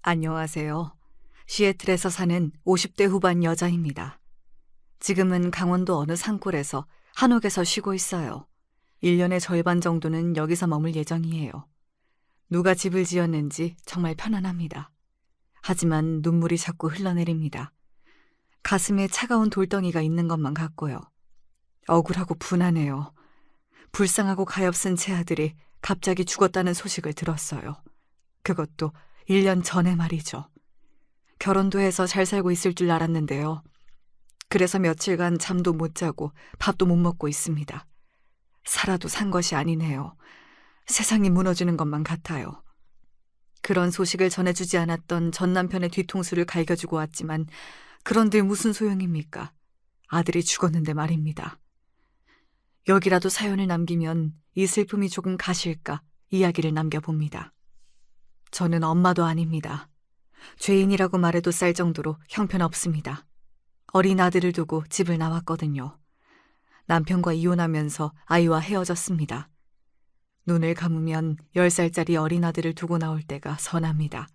안녕하세요. 시애틀에서 사는 50대 후반 여자입니다. 지금은 강원도 어느 산골에서 한옥에서 쉬고 있어요. 1년의 절반 정도는 여기서 머물 예정이에요. 누가 집을 지었는지 정말 편안합니다. 하지만 눈물이 자꾸 흘러내립니다. 가슴에 차가운 돌덩이가 있는 것만 같고요. 억울하고 분하네요. 불쌍하고 가엾은 제 아들이 갑자기 죽었다는 소식을 들었어요. 그것도 1년 전에 말이죠. 결혼도 해서 잘 살고 있을 줄 알았는데요. 그래서 며칠간 잠도 못 자고 밥도 못 먹고 있습니다. 살아도 산 것이 아니네요. 세상이 무너지는 것만 같아요. 그런 소식을 전해주지 않았던 전 남편의 뒤통수를 갈겨주고 왔지만 그런들 무슨 소용입니까? 아들이 죽었는데 말입니다. 여기라도 사연을 남기면 이 슬픔이 조금 가실까 이야기를 남겨봅니다. 저는 엄마도 아닙니다. 죄인이라고 말해도 쌀 정도로 형편없습니다. 어린 아들을 두고 집을 나왔거든요. 남편과 이혼하면서 아이와 헤어졌습니다. 눈을 감으면 10살짜리 어린 아들을 두고 나올 때가 선합니다.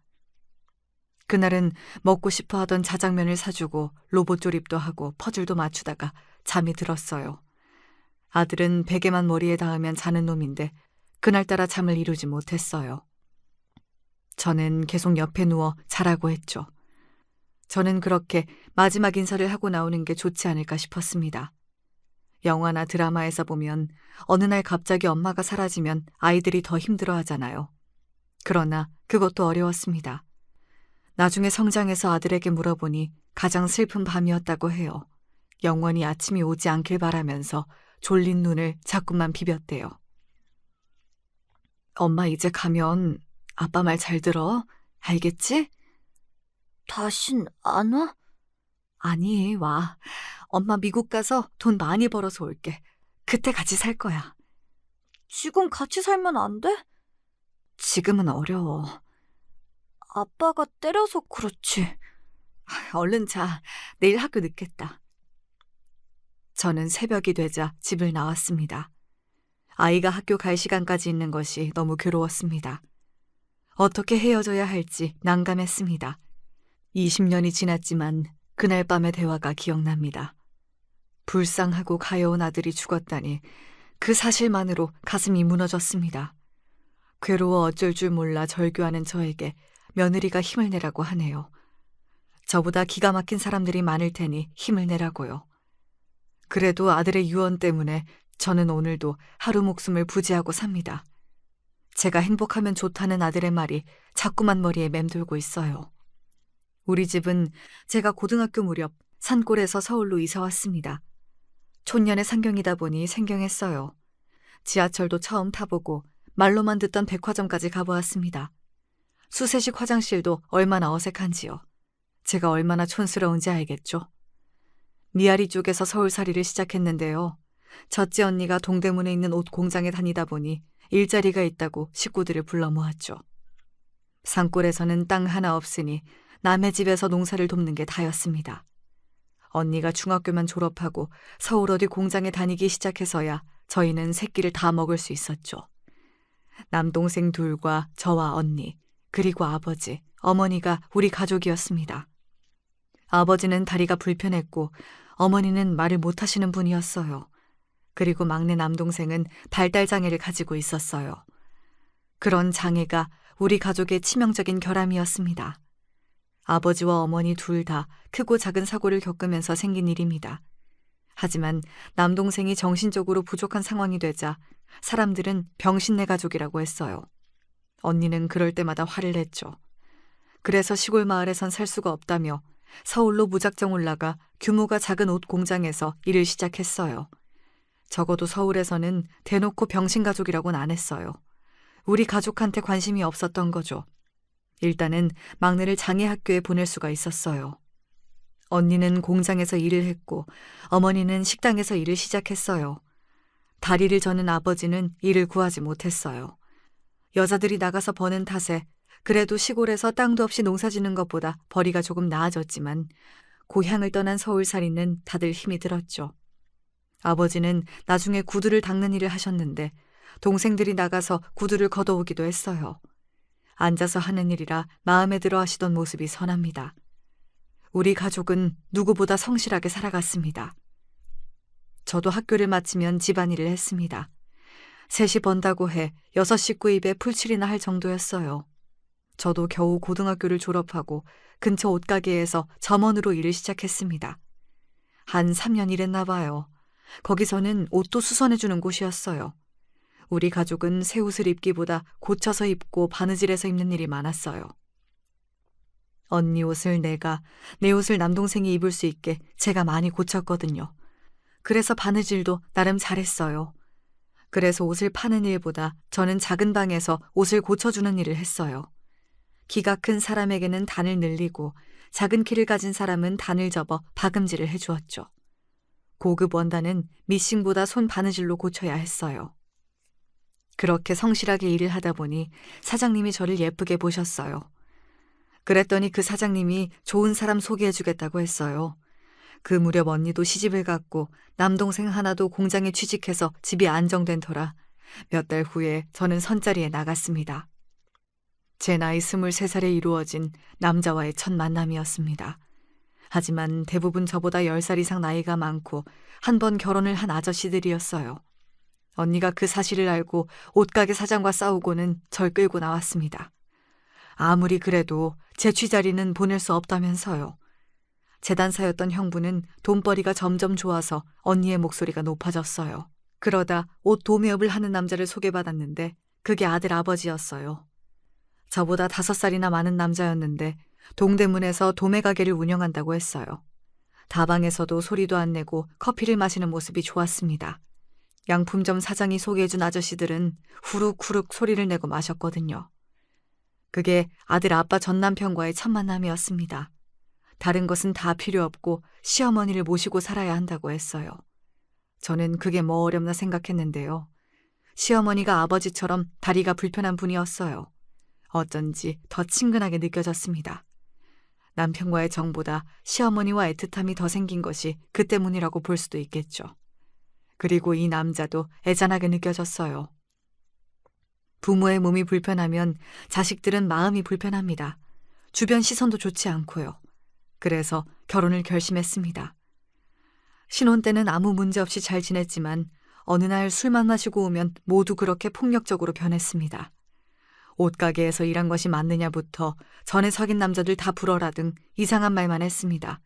그날은 먹고 싶어 하던 자장면을 사주고 로봇 조립도 하고 퍼즐도 맞추다가 잠이 들었어요. 아들은 베개만 머리에 닿으면 자는 놈인데 그날따라 잠을 이루지 못했어요. 저는 계속 옆에 누워 자라고 했죠. 저는 그렇게 마지막 인사를 하고 나오는 게 좋지 않을까 싶었습니다. 영화나 드라마에서 보면 어느 날 갑자기 엄마가 사라지면 아이들이 더 힘들어하잖아요. 그러나 그것도 어려웠습니다. 나중에 성장해서 아들에게 물어보니 가장 슬픈 밤이었다고 해요. 영원히 아침이 오지 않길 바라면서 졸린 눈을 자꾸만 비볐대요. 엄마 이제 가면 아빠 말 잘 들어. 알겠지? 다신 안 와? 아니, 와. 엄마 미국 가서 돈 많이 벌어서 올게. 그때 같이 살 거야. 지금 같이 살면 안 돼? 지금은 어려워. 아빠가 때려서 그렇지. 얼른 자. 내일 학교 늦겠다. 저는 새벽이 되자 집을 나왔습니다. 아이가 학교 갈 시간까지 있는 것이 너무 괴로웠습니다. 어떻게 헤어져야 할지 난감했습니다. 20년이 지났지만 그날 밤의 대화가 기억납니다. 불쌍하고 가여운 아들이 죽었다니 그 사실만으로 가슴이 무너졌습니다. 괴로워 어쩔 줄 몰라 절규하는 저에게 며느리가 힘을 내라고 하네요. 저보다 기가 막힌 사람들이 많을 테니 힘을 내라고요. 그래도 아들의 유언 때문에 저는 오늘도 하루 목숨을 부지하고 삽니다. 제가 행복하면 좋다는 아들의 말이 자꾸만 머리에 맴돌고 있어요. 우리 집은 제가 고등학교 무렵 산골에서 서울로 이사 왔습니다. 촌년의 상경이다 보니 생경했어요. 지하철도 처음 타보고 말로만 듣던 백화점까지 가보았습니다. 수세식 화장실도 얼마나 어색한지요. 제가 얼마나 촌스러운지 알겠죠. 미아리 쪽에서 서울살이를 시작했는데요. 첫째 언니가 동대문에 있는 옷 공장에 다니다 보니 일자리가 있다고 식구들을 불러 모았죠. 산골에서는 땅 하나 없으니 남의 집에서 농사를 돕는 게 다였습니다. 언니가 중학교만 졸업하고 서울 어디 공장에 다니기 시작해서야 저희는 새끼를 다 먹을 수 있었죠. 남동생 둘과 저와 언니, 그리고 아버지, 어머니가 우리 가족이었습니다. 아버지는 다리가 불편했고 어머니는 말을 못하시는 분이었어요. 그리고 막내 남동생은 발달장애를 가지고 있었어요. 그런 장애가 우리 가족의 치명적인 결함이었습니다. 아버지와 어머니 둘 다 크고 작은 사고를 겪으면서 생긴 일입니다. 하지만 남동생이 정신적으로 부족한 상황이 되자 사람들은 병신네 가족이라고 했어요. 언니는 그럴 때마다 화를 냈죠. 그래서 시골 마을에선 살 수가 없다며 서울로 무작정 올라가 규모가 작은 옷 공장에서 일을 시작했어요. 적어도 서울에서는 대놓고 병신가족이라고는 안 했어요. 우리 가족한테 관심이 없었던 거죠. 일단은 막내를 장애학교에 보낼 수가 있었어요. 언니는 공장에서 일을 했고 어머니는 식당에서 일을 시작했어요. 다리를 저는 아버지는 일을 구하지 못했어요. 여자들이 나가서 버는 탓에 그래도 시골에서 땅도 없이 농사 짓는 것보다 벌이가 조금 나아졌지만 고향을 떠난 서울살이는 다들 힘이 들었죠. 아버지는 나중에 구두를 닦는 일을 하셨는데 동생들이 나가서 구두를 걷어오기도 했어요. 앉아서 하는 일이라 마음에 들어 하시던 모습이 선합니다. 우리 가족은 누구보다 성실하게 살아갔습니다. 저도 학교를 마치면 집안일을 했습니다. 셋이 번다고 해 6식구 입에 풀칠이나 할 정도였어요. 저도 겨우 고등학교를 졸업하고 근처 옷가게에서 점원으로 일을 시작했습니다. 한 3년 일했나 봐요. 거기서는 옷도 수선해주는 곳이었어요. 우리 가족은 새 옷을 입기보다 고쳐서 입고 바느질해서 입는 일이 많았어요. 언니 옷을 내가, 내 옷을 남동생이 입을 수 있게 제가 많이 고쳤거든요. 그래서 바느질도 나름 잘했어요. 그래서 옷을 파는 일보다 저는 작은 방에서 옷을 고쳐주는 일을 했어요. 키가 큰 사람에게는 단을 늘리고 작은 키를 가진 사람은 단을 접어 박음질을 해주었죠. 고급 원단은 미싱보다 손 바느질로 고쳐야 했어요. 그렇게 성실하게 일을 하다 보니 사장님이 저를 예쁘게 보셨어요. 그랬더니 그 사장님이 좋은 사람 소개해주겠다고 했어요. 그 무렵 언니도 시집을 갔고 남동생 하나도 공장에 취직해서 집이 안정된 터라 몇 달 후에 저는 선자리에 나갔습니다. 제 나이 23살에 이루어진 남자와의 첫 만남이었습니다. 하지만 대부분 저보다 10살 이상 나이가 많고 한 번 결혼을 한 아저씨들이었어요. 언니가 그 사실을 알고 옷가게 사장과 싸우고는 절 끌고 나왔습니다. 아무리 그래도 제 취자리는 보낼 수 없다면서요. 재단사였던 형부는 돈벌이가 점점 좋아서 언니의 목소리가 높아졌어요. 그러다 옷 도매업을 하는 남자를 소개받았는데 그게 아들 아버지였어요. 저보다 5살이나 많은 남자였는데 동대문에서 도매 가게를 운영한다고 했어요. 다방에서도 소리도 안 내고 커피를 마시는 모습이 좋았습니다. 양품점 사장이 소개해준 아저씨들은 후룩후룩 소리를 내고 마셨거든요. 그게 아들 아빠 전 남편과의 첫 만남이었습니다. 다른 것은 다 필요 없고 시어머니를 모시고 살아야 한다고 했어요. 저는 그게 뭐 어렵나 생각했는데요. 시어머니가 아버지처럼 다리가 불편한 분이었어요. 어쩐지 더 친근하게 느껴졌습니다. 남편과의 정보다 시어머니와 애틋함이 더 생긴 것이 그 때문이라고 볼 수도 있겠죠. 그리고 이 남자도 애잔하게 느껴졌어요. 부모의 몸이 불편하면 자식들은 마음이 불편합니다. 주변 시선도 좋지 않고요. 그래서 결혼을 결심했습니다. 신혼 때는 아무 문제 없이 잘 지냈지만 어느 날 술만 마시고 오면 모두 그렇게 폭력적으로 변했습니다. 옷가게에서 일한 것이 맞느냐부터 전에 사귄 남자들 다 불어라 등 이상한 말만 했습니다.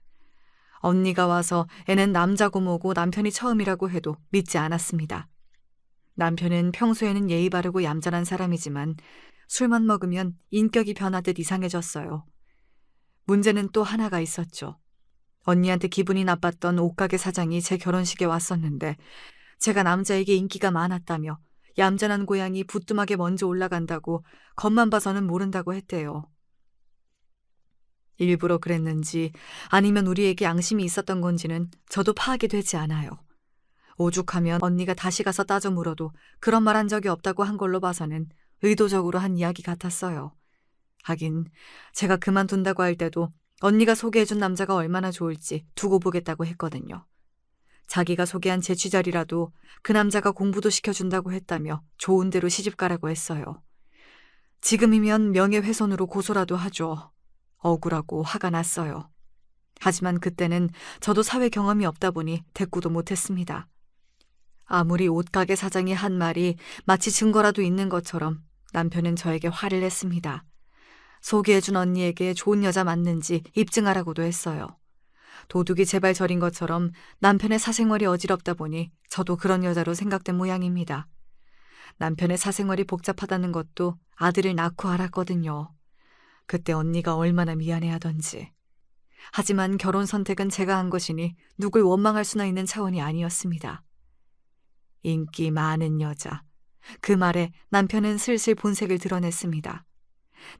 언니가 와서 애는 남자고 뭐고 남편이 처음이라고 해도 믿지 않았습니다. 남편은 평소에는 예의 바르고 얌전한 사람이지만 술만 먹으면 인격이 변하듯 이상해졌어요. 문제는 또 하나가 있었죠. 언니한테 기분이 나빴던 옷가게 사장이 제 결혼식에 왔었는데 제가 남자에게 인기가 많았다며 얌전한 고양이 부뚜막에 먼저 올라간다고 겉만 봐서는 모른다고 했대요. 일부러 그랬는지 아니면 우리에게 양심이 있었던 건지는 저도 파악이 되지 않아요. 오죽하면 언니가 다시 가서 따져 물어도 그런 말 한 적이 없다고 한 걸로 봐서는 의도적으로 한 이야기 같았어요. 하긴 제가 그만둔다고 할 때도 언니가 소개해준 남자가 얼마나 좋을지 두고 보겠다고 했거든요. 자기가 소개한 제 취자리라도 그 남자가 공부도 시켜준다고 했다며 좋은 데로 시집가라고 했어요. 지금이면 명예훼손으로 고소라도 하죠. 억울하고 화가 났어요. 하지만 그때는 저도 사회 경험이 없다 보니 대꾸도 못했습니다. 아무리 옷가게 사장이 한 말이 마치 증거라도 있는 것처럼 남편은 저에게 화를 냈습니다. 소개해준 언니에게 좋은 여자 맞는지 입증하라고도 했어요. 도둑이 제발 저린 것처럼 남편의 사생활이 어지럽다 보니 저도 그런 여자로 생각된 모양입니다. 남편의 사생활이 복잡하다는 것도 아들을 낳고 알았거든요. 그때 언니가 얼마나 미안해하던지. 하지만 결혼 선택은 제가 한 것이니 누굴 원망할 수나 있는 차원이 아니었습니다. 인기 많은 여자. 그 말에 남편은 슬슬 본색을 드러냈습니다.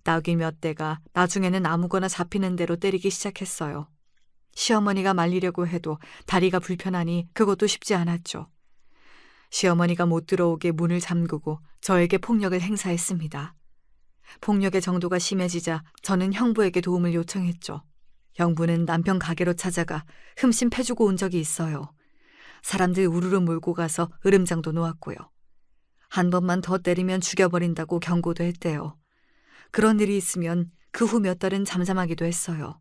낙이 몇 대가 나중에는 아무거나 잡히는 대로 때리기 시작했어요. 시어머니가 말리려고 해도 다리가 불편하니 그것도 쉽지 않았죠. 시어머니가 못 들어오게 문을 잠그고 저에게 폭력을 행사했습니다. 폭력의 정도가 심해지자 저는 형부에게 도움을 요청했죠. 형부는 남편 가게로 찾아가 흠씬 패주고 온 적이 있어요. 사람들 우르르 몰고 가서 으름장도 놓았고요. 한 번만 더 때리면 죽여버린다고 경고도 했대요. 그런 일이 있으면 그 후 몇 달은 잠잠하기도 했어요.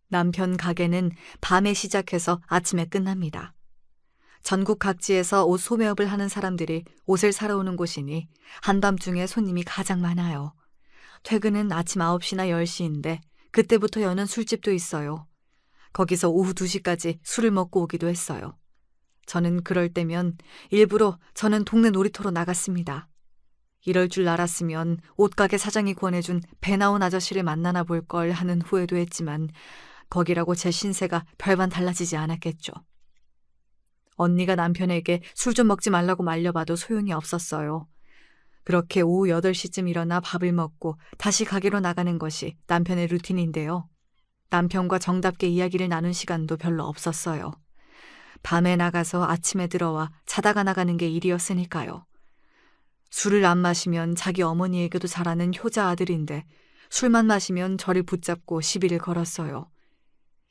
남편 가게는 밤에 시작해서 아침에 끝납니다. 전국 각지에서 옷 소매업을 하는 사람들이 옷을 사러 오는 곳이니 한밤중에 손님이 가장 많아요. 퇴근은 아침 9시나 10시인데 그때부터 여는 술집도 있어요. 거기서 오후 2시까지 술을 먹고 오기도 했어요. 저는 그럴 때면 일부러 저는 동네 놀이터로 나갔습니다. 이럴 줄 알았으면 옷가게 사장이 권해준 배 나온 아저씨를 만나나 볼 걸 하는 후회도 했지만 거기라고 제 신세가 별반 달라지지 않았겠죠. 언니가 남편에게 술 좀 먹지 말라고 말려봐도 소용이 없었어요. 그렇게 오후 8시쯤 일어나 밥을 먹고 다시 가게로 나가는 것이 남편의 루틴인데요. 남편과 정답게 이야기를 나눈 시간도 별로 없었어요. 밤에 나가서 아침에 들어와 자다가 나가는 게 일이었으니까요. 술을 안 마시면 자기 어머니에게도 잘하는 효자 아들인데 술만 마시면 저를 붙잡고 시비를 걸었어요.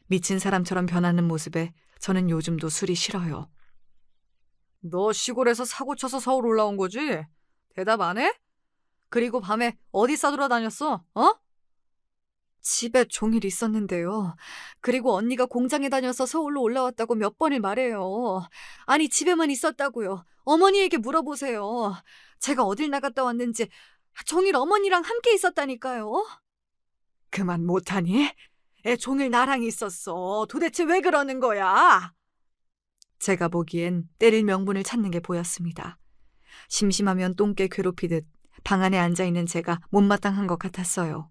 미친 사람처럼 변하는 모습에 저는 요즘도 술이 싫어요. 너 시골에서 사고 쳐서 서울 올라온 거지? 대답 안 해? 그리고 밤에 어디 싸돌아다녔어? 어? 집에 종일 있었는데요. 그리고 언니가 공장에 다녀서 서울로 올라왔다고 몇 번을 말해요. 아니 집에만 있었다고요. 어머니에게 물어보세요. 제가 어딜 나갔다 왔는지 종일 어머니랑 함께 있었다니까요. 그만 못하니? 애 종일 나랑 있었어. 도대체 왜 그러는 거야? 제가 보기엔 때릴 명분을 찾는 게 보였습니다. 심심하면 똥개 괴롭히듯 방 안에 앉아있는 제가 못마땅한 것 같았어요.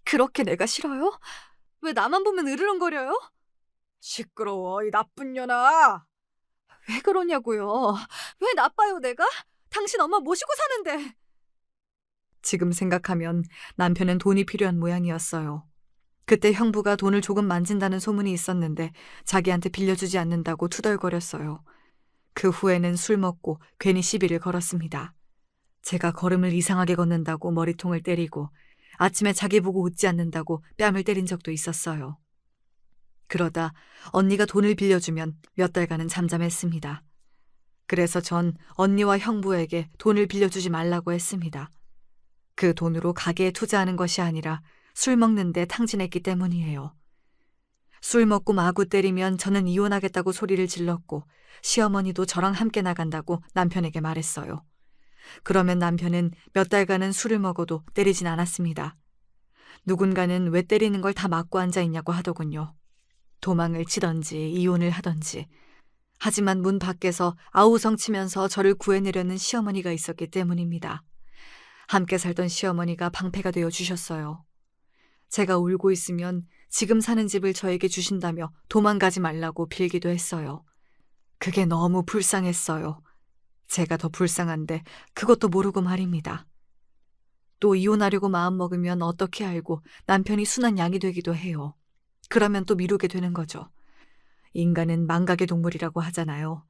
그렇게 내가 싫어요? 왜 나만 보면 으르렁거려요? 시끄러워, 이 나쁜 년아. 왜 그러냐고요. 왜 나빠요, 내가? 당신 엄마 모시고 사는데. 지금 생각하면 남편은 돈이 필요한 모양이었어요. 그때 형부가 돈을 조금 만진다는 소문이 있었는데 자기한테 빌려주지 않는다고 투덜거렸어요. 그 후에는 술 먹고 괜히 시비를 걸었습니다. 제가 걸음을 이상하게 걷는다고 머리통을 때리고 아침에 자기 보고 웃지 않는다고 뺨을 때린 적도 있었어요. 그러다 언니가 돈을 빌려주면 몇 달간은 잠잠했습니다. 그래서 전 언니와 형부에게 돈을 빌려주지 말라고 했습니다. 그 돈으로 가게에 투자하는 것이 아니라 술 먹는데 탕진했기 때문이에요. 술 먹고 마구 때리면 저는 이혼하겠다고 소리를 질렀고 시어머니도 저랑 함께 나간다고 남편에게 말했어요. 그러면 남편은 몇 달간은 술을 먹어도 때리진 않았습니다. 누군가는 왜 때리는 걸 다 막고 앉아있냐고 하더군요. 도망을 치던지 이혼을 하던지. 하지만 문 밖에서 아우성 치면서 저를 구해내려는 시어머니가 있었기 때문입니다. 함께 살던 시어머니가 방패가 되어 주셨어요. 제가 울고 있으면 지금 사는 집을 저에게 주신다며 도망가지 말라고 빌기도 했어요. 그게 너무 불쌍했어요. 제가 더 불쌍한데 그것도 모르고 말입니다. 또 이혼하려고 마음먹으면 어떻게 알고 남편이 순한 양이 되기도 해요. 그러면 또 미루게 되는 거죠. 인간은 망각의 동물이라고 하잖아요.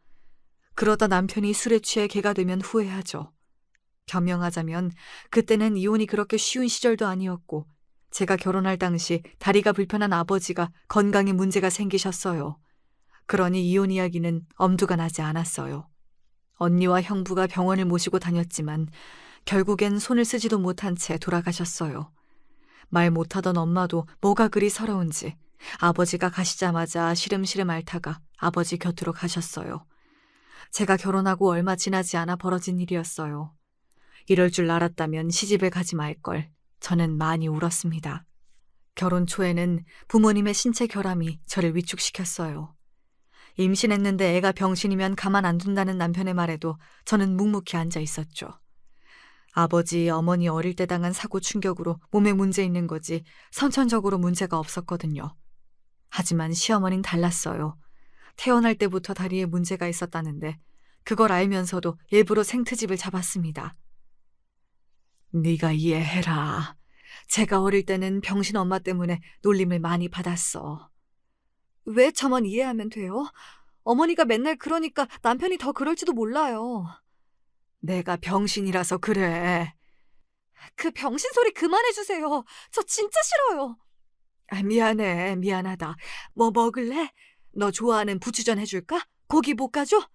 그러다 남편이 술에 취해 개가 되면 후회하죠. 겸명하자면 그때는 이혼이 그렇게 쉬운 시절도 아니었고 제가 결혼할 당시 다리가 불편한 아버지가 건강에 문제가 생기셨어요. 그러니 이혼 이야기는 엄두가 나지 않았어요. 언니와 형부가 병원을 모시고 다녔지만 결국엔 손을 쓰지도 못한 채 돌아가셨어요. 말 못하던 엄마도 뭐가 그리 서러운지 아버지가 가시자마자 시름시름 앓다가 아버지 곁으로 가셨어요. 제가 결혼하고 얼마 지나지 않아 벌어진 일이었어요. 이럴 줄 알았다면 시집을 가지 말걸. 저는 많이 울었습니다. 결혼 초에는 부모님의 신체 결함이 저를 위축시켰어요. 임신했는데 애가 병신이면 가만 안 둔다는 남편의 말에도 저는 묵묵히 앉아 있었죠. 아버지, 어머니 어릴 때 당한 사고 충격으로 몸에 문제 있는 거지 선천적으로 문제가 없었거든요. 하지만 시어머니는 달랐어요. 태어날 때부터 다리에 문제가 있었다는데 그걸 알면서도 일부러 생트집을 잡았습니다. 네가 이해해라. 제가 어릴 때는 병신 엄마 때문에 놀림을 많이 받았어. 왜 저만 이해하면 돼요? 어머니가 맨날 그러니까 남편이 더 그럴지도 몰라요. 내가 병신이라서 그래. 그 병신 소리 그만해주세요. 저 진짜 싫어요. 미안해, 미안하다. 뭐 먹을래? 너 좋아하는 부추전 해줄까? 고기 볶아줘?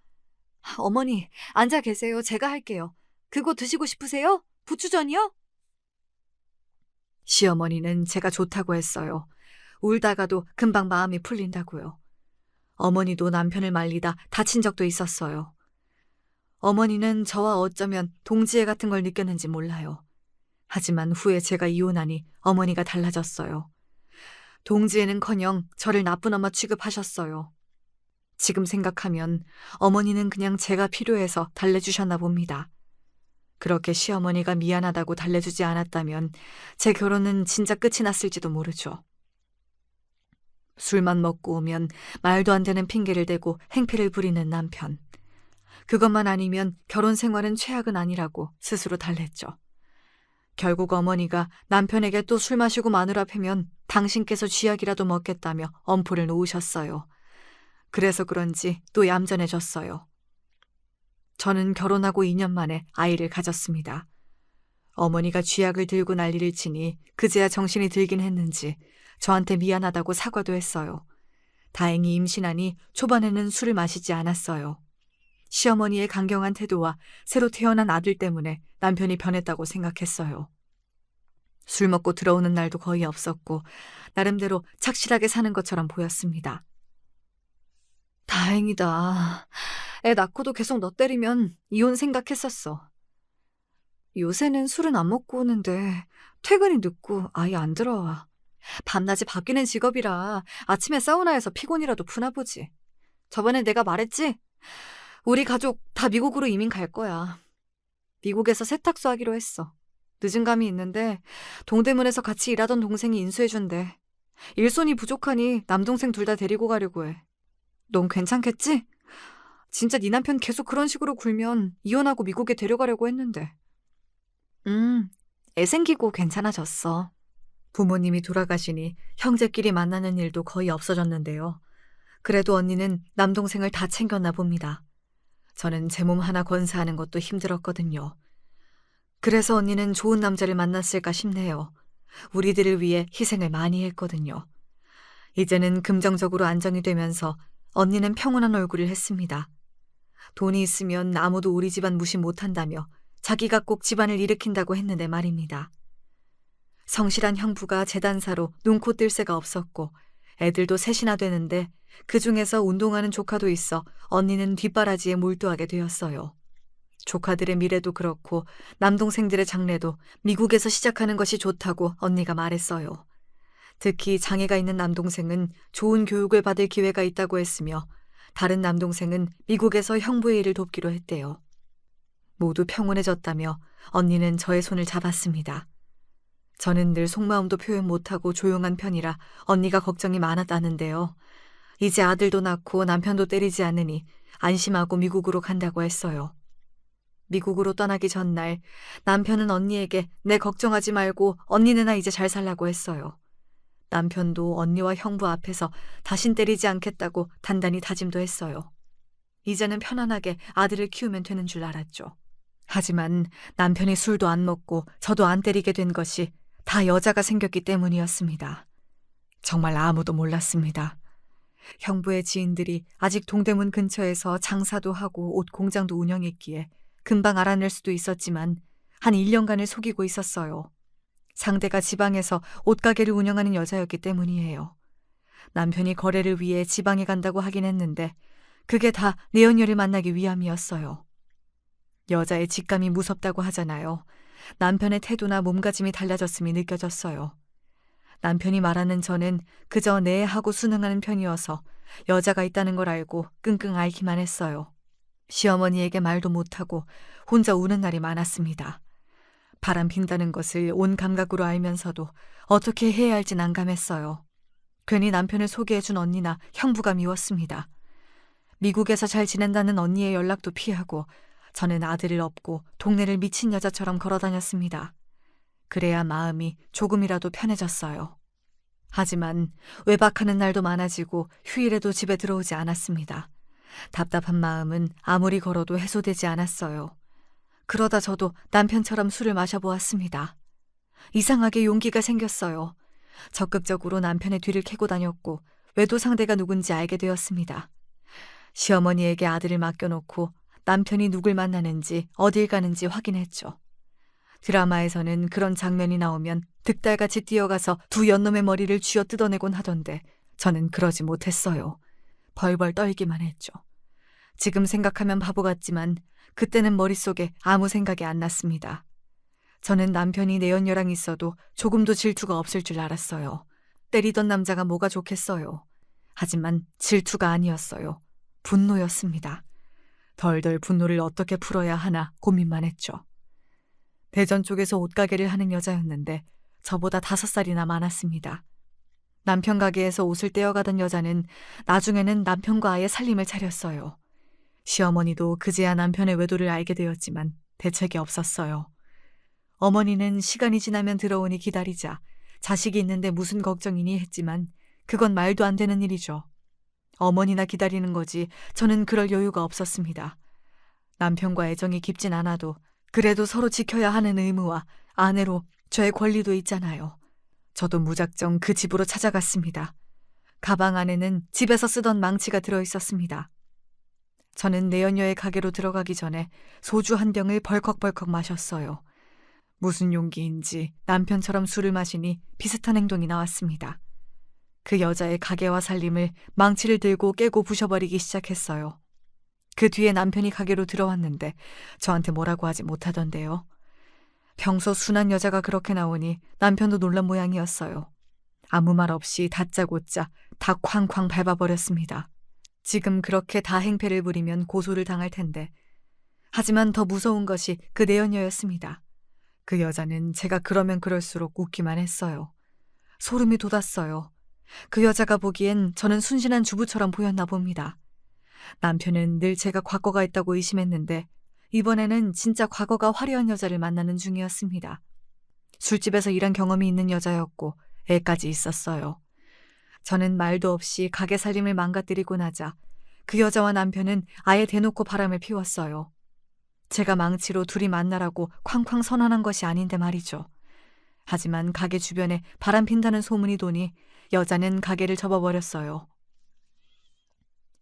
어머니, 앉아 계세요. 제가 할게요. 그거 드시고 싶으세요? 부추전이요? 시어머니는 제가 좋다고 했어요. 울다가도 금방 마음이 풀린다고요. 어머니도 남편을 말리다 다친 적도 있었어요. 어머니는 저와 어쩌면 동지애 같은 걸 느꼈는지 몰라요. 하지만 후에 제가 이혼하니 어머니가 달라졌어요. 동지애는커녕 저를 나쁜 엄마 취급하셨어요. 지금 생각하면 어머니는 그냥 제가 필요해서 달래주셨나 봅니다. 그렇게 시어머니가 미안하다고 달래주지 않았다면 제 결혼은 진짜 끝이 났을지도 모르죠. 술만 먹고 오면 말도 안 되는 핑계를 대고 행패를 부리는 남편. 그것만 아니면 결혼 생활은 최악은 아니라고 스스로 달랬죠. 결국 어머니가 남편에게 또 술 마시고 마누라 패면 당신께서 쥐약이라도 먹겠다며 엄포를 놓으셨어요. 그래서 그런지 또 얌전해졌어요. 저는 결혼하고 2년 만에 아이를 가졌습니다. 어머니가 쥐약을 들고 난리를 치니 그제야 정신이 들긴 했는지 저한테 미안하다고 사과도 했어요. 다행히 임신하니 초반에는 술을 마시지 않았어요. 시어머니의 강경한 태도와 새로 태어난 아들 때문에 남편이 변했다고 생각했어요. 술 먹고 들어오는 날도 거의 없었고 나름대로 착실하게 사는 것처럼 보였습니다. 다행이다. 애 낳고도 계속 너 때리면 이혼 생각했었어. 요새는 술은 안 먹고 오는데 퇴근이 늦고 아예 안 들어와. 밤낮이 바뀌는 직업이라 아침에 사우나에서 피곤이라도 푸나 보지. 저번에 내가 말했지? 우리 가족 다 미국으로 이민 갈 거야. 미국에서 세탁소 하기로 했어. 늦은 감이 있는데 동대문에서 같이 일하던 동생이 인수해준대. 일손이 부족하니 남동생 둘 다 데리고 가려고 해. 넌 괜찮겠지? 진짜 네 남편 계속 그런 식으로 굴면 이혼하고 미국에 데려가려고 했는데. 애 생기고 괜찮아졌어. 부모님이 돌아가시니 형제끼리 만나는 일도 거의 없어졌는데요. 그래도 언니는 남동생을 다 챙겼나 봅니다. 저는 제 몸 하나 건사하는 것도 힘들었거든요. 그래서 언니는 좋은 남자를 만났을까 싶네요. 우리들을 위해 희생을 많이 했거든요. 이제는 긍정적으로 안정이 되면서 언니는 평온한 얼굴을 했습니다. 돈이 있으면 아무도 우리 집안 무시 못한다며 자기가 꼭 집안을 일으킨다고 했는데 말입니다. 성실한 형부가 재단사로 눈코 뜰 새가 없었고 애들도 셋이나 되는데 그중에서 운동하는 조카도 있어 언니는 뒷바라지에 몰두하게 되었어요. 조카들의 미래도 그렇고 남동생들의 장래도 미국에서 시작하는 것이 좋다고 언니가 말했어요. 특히 장애가 있는 남동생은 좋은 교육을 받을 기회가 있다고 했으며 다른 남동생은 미국에서 형부의 일을 돕기로 했대요. 모두 평온해졌다며 언니는 저의 손을 잡았습니다. 저는 늘 속마음도 표현 못하고 조용한 편이라 언니가 걱정이 많았다는데요. 이제 아들도 낳고 남편도 때리지 않으니 안심하고 미국으로 간다고 했어요. 미국으로 떠나기 전날 남편은 언니에게 내 걱정하지 말고 언니네나 이제 잘 살라고 했어요. 남편도 언니와 형부 앞에서 다신 때리지 않겠다고 단단히 다짐도 했어요. 이제는 편안하게 아들을 키우면 되는 줄 알았죠. 하지만 남편이 술도 안 먹고 저도 안 때리게 된 것이 다 여자가 생겼기 때문이었습니다. 정말 아무도 몰랐습니다. 형부의 지인들이 아직 동대문 근처에서 장사도 하고 옷 공장도 운영했기에 금방 알아낼 수도 있었지만 한 1년간을 속이고 있었어요. 상대가 지방에서 옷가게를 운영하는 여자였기 때문이에요. 남편이 거래를 위해 지방에 간다고 하긴 했는데 그게 다 내연녀를 만나기 위함이었어요. 여자의 직감이 무섭다고 하잖아요. 남편의 태도나 몸가짐이 달라졌음이 느껴졌어요. 남편이 말하는 저는 그저 네 하고 순응하는 편이어서 여자가 있다는 걸 알고 끙끙 앓기만 했어요. 시어머니에게 말도 못하고 혼자 우는 날이 많았습니다. 바람 핀다는 것을 온 감각으로 알면서도 어떻게 해야 할지 난감했어요. 괜히 남편을 소개해준 언니나 형부가 미웠습니다. 미국에서 잘 지낸다는 언니의 연락도 피하고 저는 아들을 업고 동네를 미친 여자처럼 걸어다녔습니다. 그래야 마음이 조금이라도 편해졌어요. 하지만 외박하는 날도 많아지고 휴일에도 집에 들어오지 않았습니다. 답답한 마음은 아무리 걸어도 해소되지 않았어요. 그러다 저도 남편처럼 술을 마셔보았습니다. 이상하게 용기가 생겼어요. 적극적으로 남편의 뒤를 캐고 다녔고 외도 상대가 누군지 알게 되었습니다. 시어머니에게 아들을 맡겨놓고 남편이 누굴 만나는지 어딜 가는지 확인했죠. 드라마에서는 그런 장면이 나오면 득달같이 뛰어가서 두 연놈의 머리를 쥐어 뜯어내곤 하던데 저는 그러지 못했어요. 벌벌 떨기만 했죠. 지금 생각하면 바보 같지만 그때는 머릿속에 아무 생각이 안 났습니다. 저는 남편이 내연녀랑 있어도 조금도 질투가 없을 줄 알았어요. 때리던 남자가 뭐가 좋겠어요. 하지만 질투가 아니었어요. 분노였습니다. 덜덜 분노를 어떻게 풀어야 하나 고민만 했죠. 대전 쪽에서 옷가게를 하는 여자였는데 저보다 5살이나 많았습니다. 남편 가게에서 옷을 떼어가던 여자는 나중에는 남편과 아예 살림을 차렸어요. 시어머니도 그제야 남편의 외도를 알게 되었지만 대책이 없었어요. 어머니는 시간이 지나면 들어오니 기다리자, 자식이 있는데 무슨 걱정이니 했지만 그건 말도 안 되는 일이죠. 어머니나 기다리는 거지 저는 그럴 여유가 없었습니다. 남편과 애정이 깊진 않아도 그래도 서로 지켜야 하는 의무와 아내로 저의 권리도 있잖아요. 저도 무작정 그 집으로 찾아갔습니다. 가방 안에는 집에서 쓰던 망치가 들어있었습니다. 저는 내연녀의 가게로 들어가기 전에 소주 한 병을 벌컥벌컥 마셨어요. 무슨 용기인지 남편처럼 술을 마시니 비슷한 행동이 나왔습니다. 그 여자의 가게와 살림을 망치를 들고 깨고 부셔버리기 시작했어요. 그 뒤에 남편이 가게로 들어왔는데 저한테 뭐라고 하지 못하던데요. 평소 순한 여자가 그렇게 나오니 남편도 놀란 모양이었어요. 아무 말 없이 다짜고짜 다 쾅쾅 밟아버렸습니다. 지금 그렇게 다 행패를 부리면 고소를 당할 텐데. 하지만 더 무서운 것이 그 내연녀였습니다. 그 여자는 제가 그러면 그럴수록 웃기만 했어요. 소름이 돋았어요. 그 여자가 보기엔 저는 순진한 주부처럼 보였나 봅니다. 남편은 늘 제가 과거가 있다고 의심했는데 이번에는 진짜 과거가 화려한 여자를 만나는 중이었습니다. 술집에서 일한 경험이 있는 여자였고 애까지 있었어요. 저는 말도 없이 가게 살림을 망가뜨리고 나자 그 여자와 남편은 아예 대놓고 바람을 피웠어요. 제가 망치로 둘이 만나라고 쾅쾅 선언한 것이 아닌데 말이죠. 하지만 가게 주변에 바람 핀다는 소문이 도니 여자는 가게를 접어버렸어요.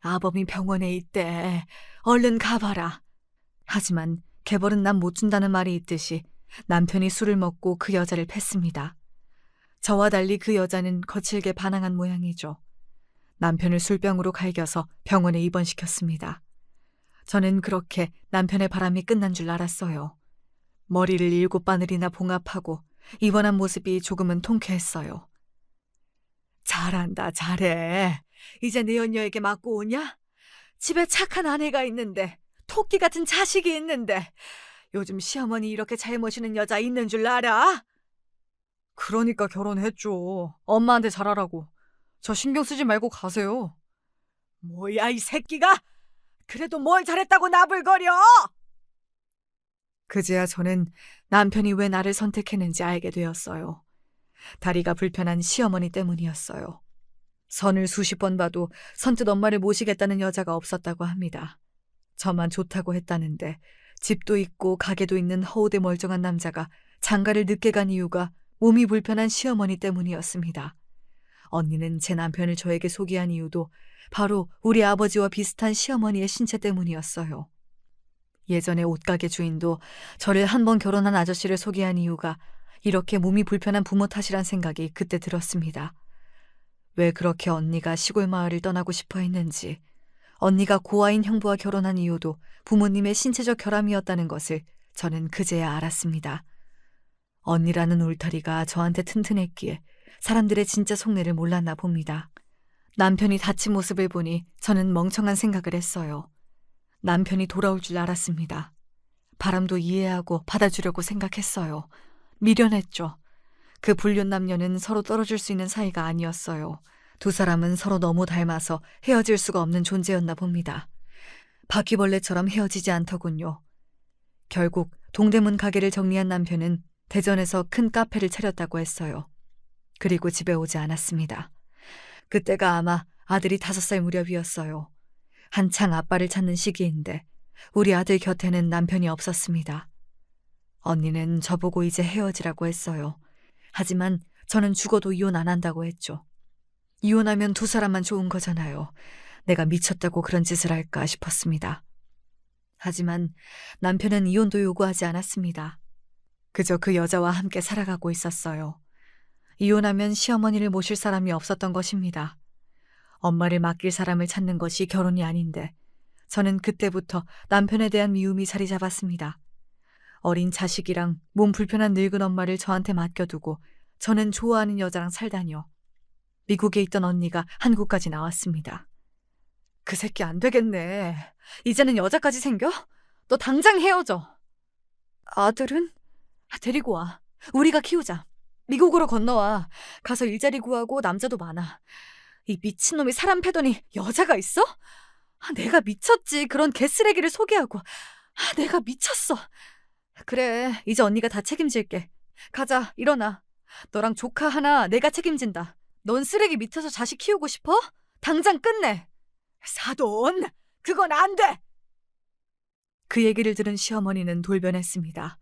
아범이 병원에 있대. 얼른 가봐라. 하지만 개벌은 남 못 준다는 말이 있듯이 남편이 술을 먹고 그 여자를 팼습니다. 저와 달리 그 여자는 거칠게 반항한 모양이죠. 남편을 술병으로 갈겨서 병원에 입원시켰습니다. 저는 그렇게 남편의 바람이 끝난 줄 알았어요. 머리를 7바늘이나 봉합하고 입원한 모습이 조금은 통쾌했어요. 잘한다, 잘해. 이제 내 연녀에게 맞고 오냐? 집에 착한 아내가 있는데, 토끼 같은 자식이 있는데, 요즘 시어머니 이렇게 잘 모시는 여자 있는 줄 알아? 그러니까 결혼했죠. 엄마한테 잘하라고. 저 신경 쓰지 말고 가세요. 뭐야, 이 새끼가? 그래도 뭘 잘했다고 나불거려? 그제야 저는 남편이 왜 나를 선택했는지 알게 되었어요. 다리가 불편한 시어머니 때문이었어요. 선을 수십 번 봐도 선뜻 엄마를 모시겠다는 여자가 없었다고 합니다. 저만 좋다고 했다는데 집도 있고 가게도 있는 허우대 멀쩡한 남자가 장가를 늦게 간 이유가 몸이 불편한 시어머니 때문이었습니다. 언니는 제 남편을 저에게 소개한 이유도 바로 우리 아버지와 비슷한 시어머니의 신체 때문이었어요. 예전에 옷가게 주인도 저를 한 번 결혼한 아저씨를 소개한 이유가 이렇게 몸이 불편한 부모 탓이란 생각이 그때 들었습니다. 왜 그렇게 언니가 시골 마을을 떠나고 싶어 했는지, 언니가 고아인 형부와 결혼한 이유도 부모님의 신체적 결함이었다는 것을 저는 그제야 알았습니다. 언니라는 울타리가 저한테 튼튼했기에 사람들의 진짜 속내를 몰랐나 봅니다. 남편이 다친 모습을 보니 저는 멍청한 생각을 했어요. 남편이 돌아올 줄 알았습니다. 바람도 이해하고 받아주려고 생각했어요. 미련했죠. 그 불륜 남녀는 서로 떨어질 수 있는 사이가 아니었어요. 두 사람은 서로 너무 닮아서 헤어질 수가 없는 존재였나 봅니다. 바퀴벌레처럼 헤어지지 않더군요. 결국 동대문 가게를 정리한 남편은 대전에서 큰 카페를 차렸다고 했어요. 그리고 집에 오지 않았습니다. 그때가 아마 아들이 5살 무렵이었어요. 한창 아빠를 찾는 시기인데 우리 아들 곁에는 남편이 없었습니다. 언니는 저보고 이제 헤어지라고 했어요. 하지만 저는 죽어도 이혼 안 한다고 했죠. 이혼하면 두 사람만 좋은 거잖아요. 내가 미쳤다고 그런 짓을 할까 싶었습니다. 하지만 남편은 이혼도 요구하지 않았습니다. 그저 그 여자와 함께 살아가고 있었어요. 이혼하면 시어머니를 모실 사람이 없었던 것입니다. 엄마를 맡길 사람을 찾는 것이 결혼이 아닌데 저는 그때부터 남편에 대한 미움이 자리 잡았습니다. 어린 자식이랑 몸 불편한 늙은 엄마를 저한테 맡겨두고 저는 좋아하는 여자랑 살다니요. 미국에 있던 언니가 한국까지 나왔습니다. 그 새끼 안 되겠네. 이제는 여자까지 생겨? 너 당장 헤어져. 아들은? 데리고 와. 우리가 키우자. 미국으로 건너와. 가서 일자리 구하고 남자도 많아. 이 미친놈이 사람 패더니 여자가 있어? 내가 미쳤지. 그런 개쓰레기를 소개하고. 내가 미쳤어. 그래, 이제 언니가 다 책임질게. 가자, 일어나. 너랑 조카 하나 내가 책임진다. 넌 쓰레기 밑에서 자식 키우고 싶어? 당장 끝내. 사돈, 그건 안 돼. 그 얘기를 들은 시어머니는 돌변했습니다.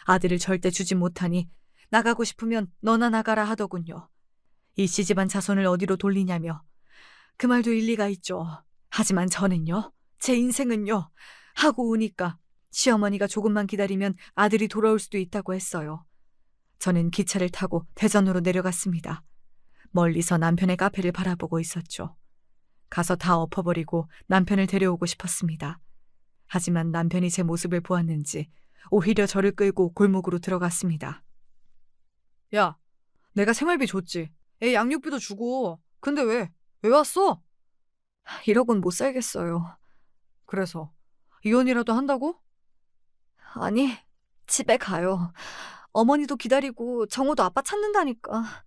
아들을 절대 주지 못하니 나가고 싶으면 너나 나가라 하더군요. 이씨 집안 자손을 어디로 돌리냐며. 그 말도 일리가 있죠. 하지만 저는요, 제 인생은요, 하고 우니까 시어머니가 조금만 기다리면 아들이 돌아올 수도 있다고 했어요. 저는 기차를 타고 대전으로 내려갔습니다. 멀리서 남편의 카페를 바라보고 있었죠. 가서 다 엎어버리고 남편을 데려오고 싶었습니다. 하지만 남편이 제 모습을 보았는지 오히려 저를 끌고 골목으로 들어갔습니다. 야, 내가 생활비 줬지. 애 양육비도 주고. 근데 왜? 왜 왔어? 이러곤 못 살겠어요. 그래서 이혼이라도 한다고? 아니, 집에 가요. 어머니도 기다리고 정우도 아빠 찾는다니까.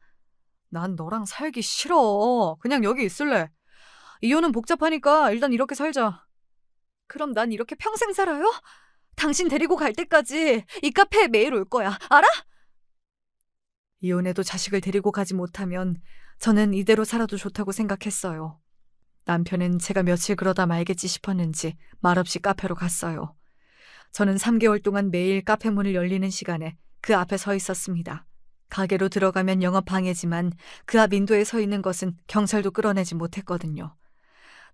난 너랑 살기 싫어. 그냥 여기 있을래. 이혼은 복잡하니까 일단 이렇게 살자. 그럼 난 이렇게 평생 살아요? 당신 데리고 갈 때까지 이 카페에 매일 올 거야. 알아? 이혼해도 자식을 데리고 가지 못하면 저는 이대로 살아도 좋다고 생각했어요. 남편은 제가 며칠 그러다 말겠지 싶었는지 말없이 카페로 갔어요. 저는 3개월 동안 매일 카페 문을 열리는 시간에 그 앞에 서 있었습니다. 가게로 들어가면 영업 방해지만 그 앞 인도에 서 있는 것은 경찰도 끌어내지 못했거든요.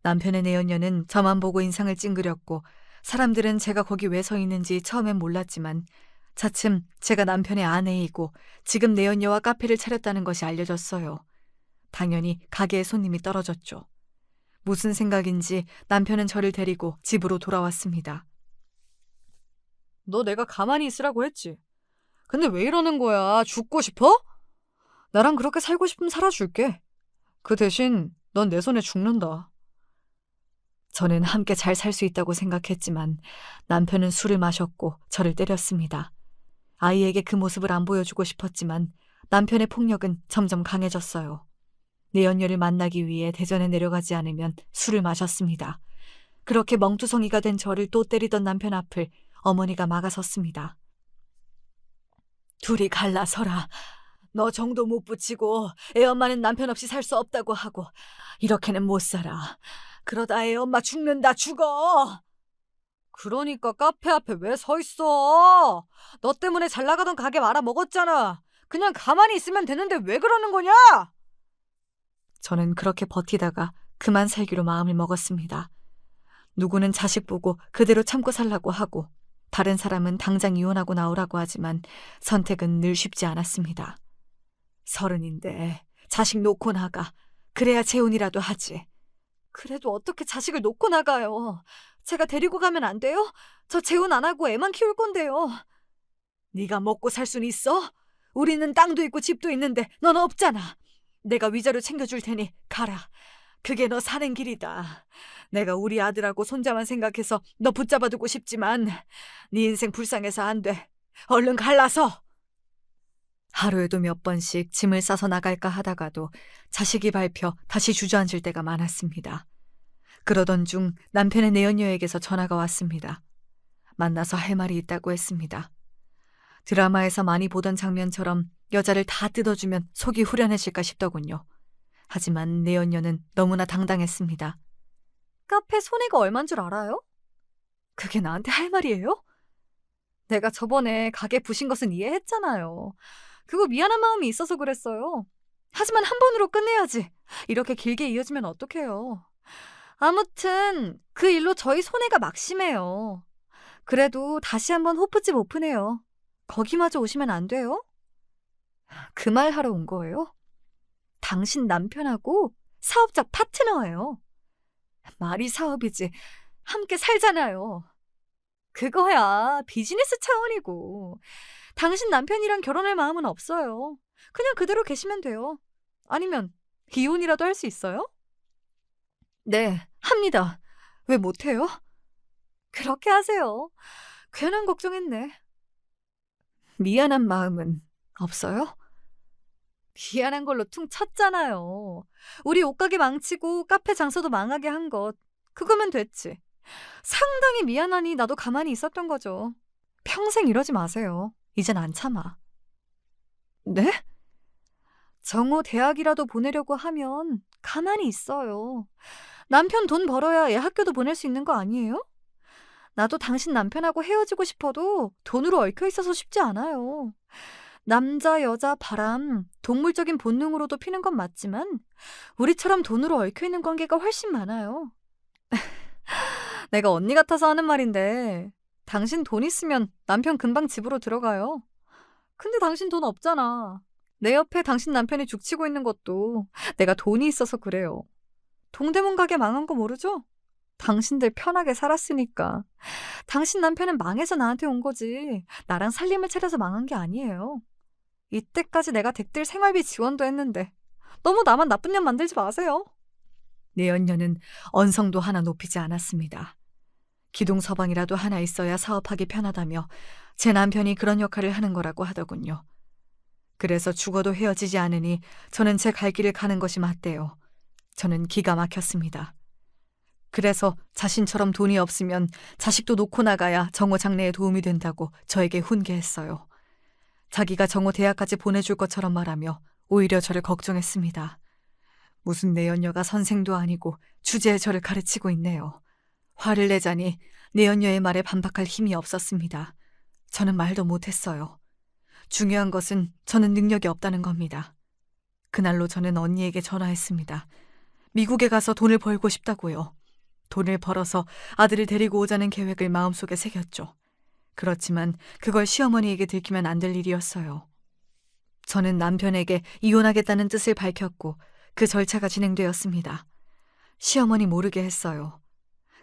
남편의 내연녀는 저만 보고 인상을 찡그렸고 사람들은 제가 거기 왜 서 있는지 처음엔 몰랐지만 차츰 제가 남편의 아내이고 지금 내연녀와 카페를 차렸다는 것이 알려졌어요. 당연히 가게에 손님이 떨어졌죠. 무슨 생각인지 남편은 저를 데리고 집으로 돌아왔습니다. 너 내가 가만히 있으라고 했지. 근데 왜 이러는 거야? 죽고 싶어? 나랑 그렇게 살고 싶으면 살아줄게. 그 대신 넌 내 손에 죽는다. 저는 함께 잘 살 수 있다고 생각했지만 남편은 술을 마셨고 저를 때렸습니다. 아이에게 그 모습을 안 보여주고 싶었지만 남편의 폭력은 점점 강해졌어요. 내연녀를 만나기 위해 대전에 내려가지 않으면 술을 마셨습니다. 그렇게 멍투성이가 된 저를 또 때리던 남편 앞을 어머니가 막아섰습니다. 둘이 갈라서라. 너 정도 못 붙이고 애 엄마는 남편 없이 살 수 없다고 하고 이렇게는 못 살아. 그러다 애 엄마 죽는다. 죽어. 그러니까 카페 앞에 왜 서 있어? 너 때문에 잘 나가던 가게 말아먹었잖아. 그냥 가만히 있으면 되는데 왜 그러는 거냐? 저는 그렇게 버티다가 그만 살기로 마음을 먹었습니다. 누구는 자식 보고 그대로 참고 살라고 하고 다른 사람은 당장 이혼하고 나오라고 하지만 선택은 늘 쉽지 않았습니다. 30인데 자식 놓고 나가. 그래야 재혼이라도 하지. 그래도 어떻게 자식을 놓고 나가요? 제가 데리고 가면 안 돼요? 저 재혼 안 하고 애만 키울 건데요. 네가 먹고 살 순 있어? 우리는 땅도 있고 집도 있는데 넌 없잖아. 내가 위자료 챙겨줄 테니 가라. 그게 너 사는 길이다. 내가 우리 아들하고 손자만 생각해서 너 붙잡아두고 싶지만 네 인생 불쌍해서 안 돼. 얼른 갈라서. 하루에도 몇 번씩 짐을 싸서 나갈까 하다가도 자식이 밟혀 다시 주저앉을 때가 많았습니다. 그러던 중 남편의 내연녀에게서 전화가 왔습니다. 만나서 할 말이 있다고 했습니다. 드라마에서 많이 보던 장면처럼 여자를 다 뜯어주면 속이 후련해질까 싶더군요. 하지만 내연녀는 너무나 당당했습니다. 카페 손해가 얼만 줄 알아요? 그게 나한테 할 말이에요? 내가 저번에 가게 부신 것은 이해했잖아요. 그거 미안한 마음이 있어서 그랬어요. 하지만 한 번으로 끝내야지. 이렇게 길게 이어지면 어떡해요. 아무튼 그 일로 저희 손해가 막심해요. 그래도 다시 한번 호프집 오픈해요. 거기마저 오시면 안 돼요? 그 말 하러 온 거예요? 당신 남편하고 사업자 파트너예요. 말이 사업이지. 함께 살잖아요. 그거야 비즈니스 차원이고. 당신 남편이랑 결혼할 마음은 없어요. 그냥 그대로 계시면 돼요. 아니면 이혼이라도 할 수 있어요? 네, 합니다. 왜 못해요? 그렇게 하세요. 괜한 걱정했네. 미안한 마음은 없어요? 미안한 걸로 퉁 쳤잖아요. 우리 옷가게 망치고 카페 장사도 망하게 한 것. 그거면 됐지. 상당히 미안하니 나도 가만히 있었던 거죠. 평생 이러지 마세요. 이젠 안 참아. 네? 정호 대학이라도 보내려고 하면 가만히 있어요. 남편 돈 벌어야 애 학교도 보낼 수 있는 거 아니에요? 나도 당신 남편하고 헤어지고 싶어도 돈으로 얽혀 있어서 쉽지 않아요. 남자, 여자, 바람, 동물적인 본능으로도 피는 건 맞지만 우리처럼 돈으로 얽혀 있는 관계가 훨씬 많아요. 내가 언니 같아서 하는 말인데 당신 돈 있으면 남편 금방 집으로 들어가요. 근데 당신 돈 없잖아. 내 옆에 당신 남편이 죽치고 있는 것도 내가 돈이 있어서 그래요. 동대문 가게 망한 거 모르죠? 당신들 편하게 살았으니까. 당신 남편은 망해서 나한테 온 거지. 나랑 살림을 차려서 망한 게 아니에요. 이때까지 내가 댁들 생활비 지원도 했는데 너무 나만 나쁜 년 만들지 마세요. 내연녀는 언성도 하나 높이지 않았습니다. 기둥서방이라도 하나 있어야 사업하기 편하다며 제 남편이 그런 역할을 하는 거라고 하더군요. 그래서 죽어도 헤어지지 않으니 저는 제 갈 길을 가는 것이 맞대요. 저는 기가 막혔습니다. 그래서 자신처럼 돈이 없으면 자식도 놓고 나가야 정호 장래에 도움이 된다고 저에게 훈계했어요. 자기가 정호 대학까지 보내줄 것처럼 말하며 오히려 저를 걱정했습니다. 무슨 내연녀가 선생도 아니고 주제에 저를 가르치고 있네요. 화를 내자니 내연녀의 말에 반박할 힘이 없었습니다. 저는 말도 못했어요. 중요한 것은 저는 능력이 없다는 겁니다. 그날로 저는 언니에게 전화했습니다. 미국에 가서 돈을 벌고 싶다고요. 돈을 벌어서 아들을 데리고 오자는 계획을 마음속에 새겼죠. 그렇지만 그걸 시어머니에게 들키면 안 될 일이었어요. 저는 남편에게 이혼하겠다는 뜻을 밝혔고 그 절차가 진행되었습니다. 시어머니 모르게 했어요.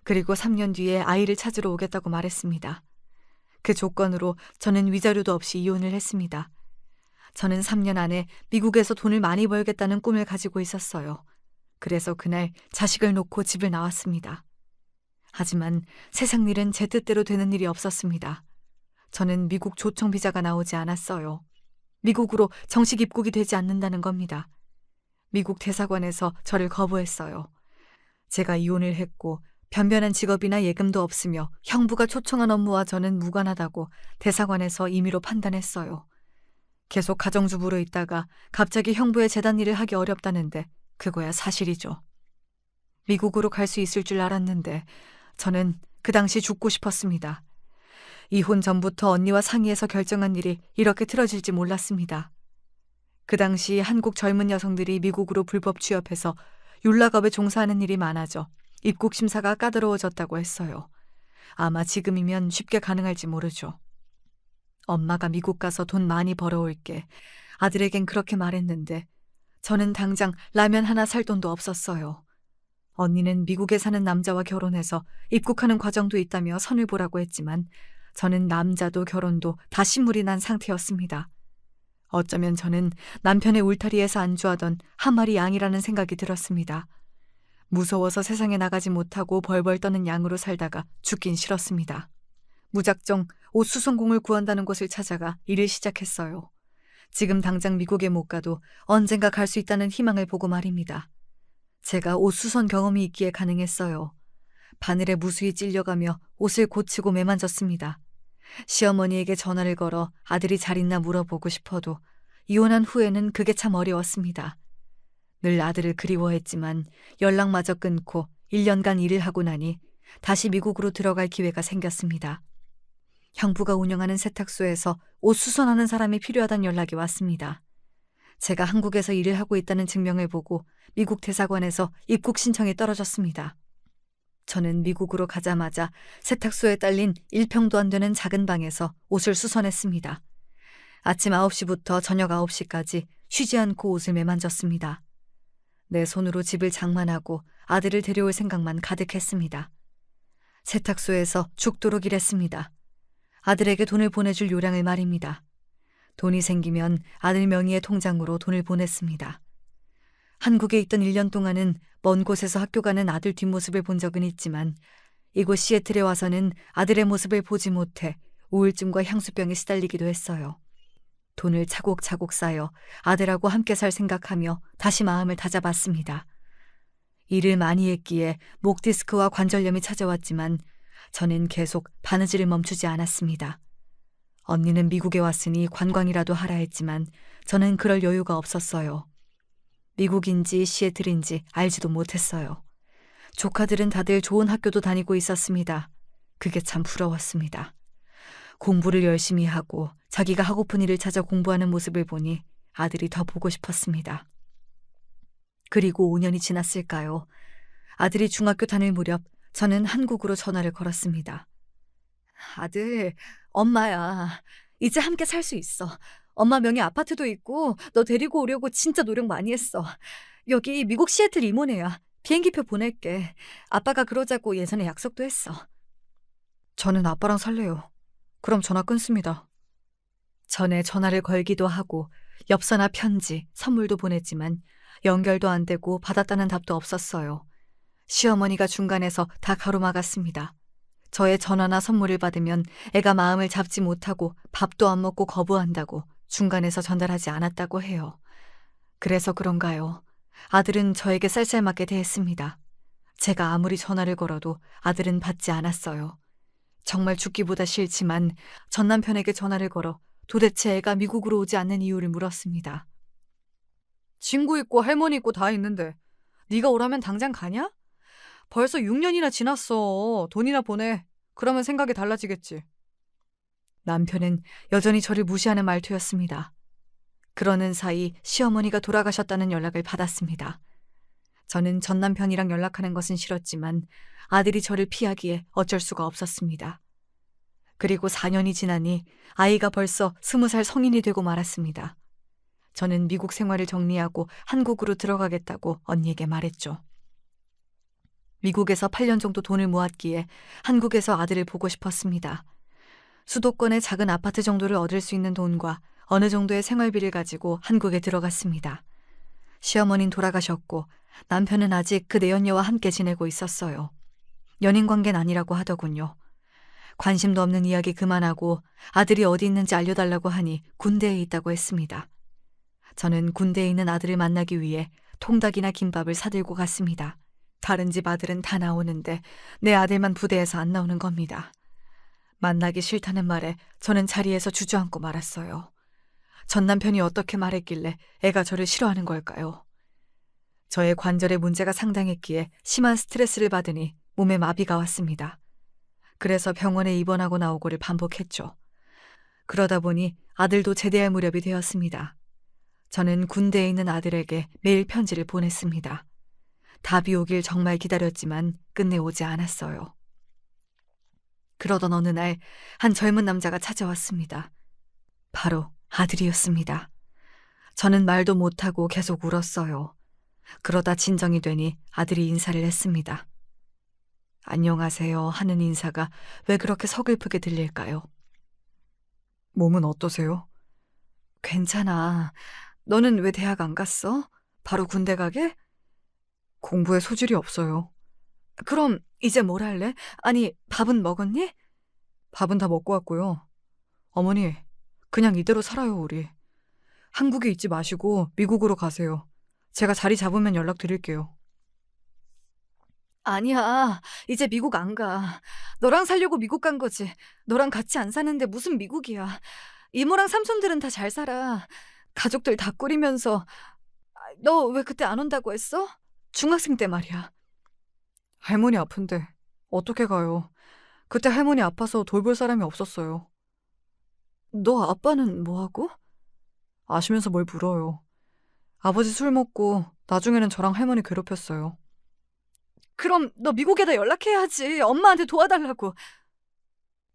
그리고 3년 뒤에 아이를 찾으러 오겠다고 말했습니다. 그 조건으로 저는 위자료도 없이 이혼을 했습니다. 저는 3년 안에 미국에서 돈을 많이 벌겠다는 꿈을 가지고 있었어요. 그래서 그날 자식을 놓고 집을 나왔습니다. 하지만 세상 일은 제 뜻대로 되는 일이 없었습니다. 저는 미국 초청 비자가 나오지 않았어요. 미국으로 정식 입국이 되지 않는다는 겁니다. 미국 대사관에서 저를 거부했어요. 제가 이혼을 했고 변변한 직업이나 예금도 없으며 형부가 초청한 업무와 저는 무관하다고 대사관에서 임의로 판단했어요. 계속 가정주부로 있다가 갑자기 형부의 재단 일을 하기 어렵다는데 그거야 사실이죠. 미국으로 갈 수 있을 줄 알았는데 저는 그 당시 죽고 싶었습니다. 이혼 전부터 언니와 상의해서 결정한 일이 이렇게 틀어질지 몰랐습니다. 그 당시 한국 젊은 여성들이 미국으로 불법 취업해서 율락업에 종사하는 일이 많아져 입국 심사가 까다로워졌다고 했어요. 아마 지금이면 쉽게 가능할지 모르죠. 엄마가 미국 가서 돈 많이 벌어올게. 아들에겐 그렇게 말했는데 저는 당장 라면 하나 살 돈도 없었어요. 언니는 미국에 사는 남자와 결혼해서 입국하는 과정도 있다며 선을 보라고 했지만 저는 남자도 결혼도 다 신물이 난 상태였습니다. 어쩌면 저는 남편의 울타리에서 안주하던 한 마리 양이라는 생각이 들었습니다. 무서워서 세상에 나가지 못하고 벌벌 떠는 양으로 살다가 죽긴 싫었습니다. 무작정 옷 수선공을 구한다는 곳을 찾아가 일을 시작했어요. 지금 당장 미국에 못 가도 언젠가 갈 수 있다는 희망을 보고 말입니다. 제가 옷 수선 경험이 있기에 가능했어요. 바늘에 무수히 찔려가며 옷을 고치고 매만졌습니다. 시어머니에게 전화를 걸어 아들이 잘 있나 물어보고 싶어도 이혼한 후에는 그게 참 어려웠습니다. 늘 아들을 그리워했지만 연락마저 끊고 1년간 일을 하고 나니 다시 미국으로 들어갈 기회가 생겼습니다. 형부가 운영하는 세탁소에서 옷 수선하는 사람이 필요하다는 연락이 왔습니다. 제가 한국에서 일을 하고 있다는 증명을 보고 미국 대사관에서 입국 신청이 떨어졌습니다. 저는 미국으로 가자마자 세탁소에 딸린 1평도 안 되는 작은 방에서 옷을 수선했습니다. 아침 9시부터 저녁 9시까지 쉬지 않고 옷을 매만졌습니다. 내 손으로 집을 장만하고 아들을 데려올 생각만 가득했습니다. 세탁소에서 죽도록 일했습니다. 아들에게 돈을 보내줄 요량을 말입니다. 돈이 생기면 아들 명의의 통장으로 돈을 보냈습니다. 한국에 있던 1년 동안은 먼 곳에서 학교 가는 아들 뒷모습을 본 적은 있지만 이곳 시애틀에 와서는 아들의 모습을 보지 못해 우울증과 향수병에 시달리기도 했어요. 돈을 차곡차곡 쌓여 아들하고 함께 살 생각하며 다시 마음을 다잡았습니다. 일을 많이 했기에 목 디스크와 관절염이 찾아왔지만 저는 계속 바느질을 멈추지 않았습니다. 언니는 미국에 왔으니 관광이라도 하라 했지만 저는 그럴 여유가 없었어요. 미국인지 시애틀인지 알지도 못했어요. 조카들은 다들 좋은 학교도 다니고 있었습니다. 그게 참 부러웠습니다. 공부를 열심히 하고 자기가 하고픈 일을 찾아 공부하는 모습을 보니 아들이 더 보고 싶었습니다. 그리고 5년이 지났을까요? 아들이 중학교 다닐 무렵 저는 한국으로 전화를 걸었습니다. 아들, 엄마야. 이제 함께 살 수 있어. 엄마 명의 아파트도 있고 너 데리고 오려고 진짜 노력 많이 했어. 여기 미국 시애틀 이모네야. 비행기표 보낼게. 아빠가 그러자고 예전에 약속도 했어. 저는 아빠랑 살래요. 그럼 전화 끊습니다. 전에 전화를 걸기도 하고 엽서나 편지, 선물도 보냈지만 연결도 안 되고 받았다는 답도 없었어요. 시어머니가 중간에서 다 가로막았습니다. 저의 전화나 선물을 받으면 애가 마음을 잡지 못하고 밥도 안 먹고 거부한다고 중간에서 전달하지 않았다고 해요. 그래서 그런가요? 아들은 저에게 쌀쌀맞게 대했습니다. 제가 아무리 전화를 걸어도 아들은 받지 않았어요. 정말 죽기보다 싫지만 전 남편에게 전화를 걸어 도대체 애가 미국으로 오지 않는 이유를 물었습니다. 친구 있고 할머니 있고 다 있는데 네가 오라면 당장 가냐? 벌써 6년이나 지났어. 돈이나 보내. 그러면 생각이 달라지겠지. 남편은 여전히 저를 무시하는 말투였습니다. 그러는 사이 시어머니가 돌아가셨다는 연락을 받았습니다. 저는 전 남편이랑 연락하는 것은 싫었지만 아들이 저를 피하기에 어쩔 수가 없었습니다. 그리고 4년이 지나니 아이가 벌써 20살 성인이 되고 말았습니다. 저는 미국 생활을 정리하고 한국으로 들어가겠다고 언니에게 말했죠. 미국에서 8년 정도 돈을 모았기에 한국에서 아들을 보고 싶었습니다. 수도권의 작은 아파트 정도를 얻을 수 있는 돈과 어느 정도의 생활비를 가지고 한국에 들어갔습니다. 시어머니는 돌아가셨고 남편은 아직 그 내연녀와 함께 지내고 있었어요. 연인 관계는 아니라고 하더군요. 관심도 없는 이야기 그만하고 아들이 어디 있는지 알려달라고 하니 군대에 있다고 했습니다. 저는 군대에 있는 아들을 만나기 위해 통닭이나 김밥을 사들고 갔습니다. 다른 집 아들은 다 나오는데 내 아들만 부대에서 안 나오는 겁니다. 만나기 싫다는 말에 저는 자리에서 주저앉고 말았어요. 전 남편이 어떻게 말했길래 애가 저를 싫어하는 걸까요? 저의 관절에 문제가 상당했기에 심한 스트레스를 받으니 몸에 마비가 왔습니다. 그래서 병원에 입원하고 나오고를 반복했죠. 그러다 보니 아들도 제대할 무렵이 되었습니다. 저는 군대에 있는 아들에게 매일 편지를 보냈습니다. 답이 오길 정말 기다렸지만 끝내 오지 않았어요. 그러던 어느 날 한 젊은 남자가 찾아왔습니다. 바로 아들이었습니다. 저는 말도 못하고 계속 울었어요. 그러다 진정이 되니 아들이 인사를 했습니다. 안녕하세요 하는 인사가 왜 그렇게 서글프게 들릴까요? 몸은 어떠세요? 괜찮아. 너는 왜 대학 안 갔어? 바로 군대 가게? 공부에 소질이 없어요. 그럼 이제 뭘 할래? 아니, 밥은 먹었니? 밥은 다 먹고 왔고요. 어머니, 그냥 이대로 살아요, 우리. 한국에 있지 마시고 미국으로 가세요. 제가 자리 잡으면 연락드릴게요. 아니야, 이제 미국 안 가. 너랑 살려고 미국 간 거지. 너랑 같이 안 사는데 무슨 미국이야. 이모랑 삼촌들은 다 잘 살아. 가족들 다 꾸리면서. 너 왜 그때 안 온다고 했어? 중학생 때 말이야. 할머니 아픈데 어떻게 가요? 그때 할머니 아파서 돌볼 사람이 없었어요. 너 아빠는 뭐하고? 아시면서 뭘 물어요. 아버지 술 먹고 나중에는 저랑 할머니 괴롭혔어요. 그럼 너 미국에다 연락해야지. 엄마한테 도와달라고.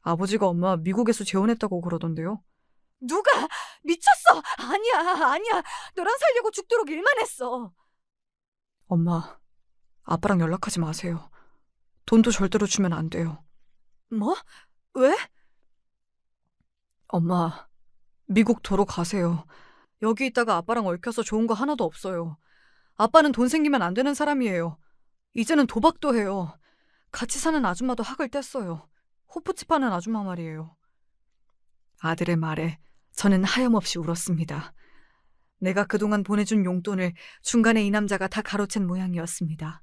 아버지가 엄마 미국에서 재혼했다고 그러던데요. 누가? 미쳤어! 아니야. 너랑 살려고 죽도록 일만 했어. 엄마, 아빠랑 연락하지 마세요. 돈도 절대로 주면 안 돼요. 뭐? 왜? 엄마, 미국 도로 가세요. 여기 있다가 아빠랑 얽혀서 좋은 거 하나도 없어요. 아빠는 돈 생기면 안 되는 사람이에요. 이제는 도박도 해요. 같이 사는 아줌마도 학을 뗐어요. 호프집 하는 아줌마 말이에요. 아들의 말에 저는 하염없이 울었습니다. 내가 그동안 보내준 용돈을 중간에 이 남자가 다 가로챈 모양이었습니다.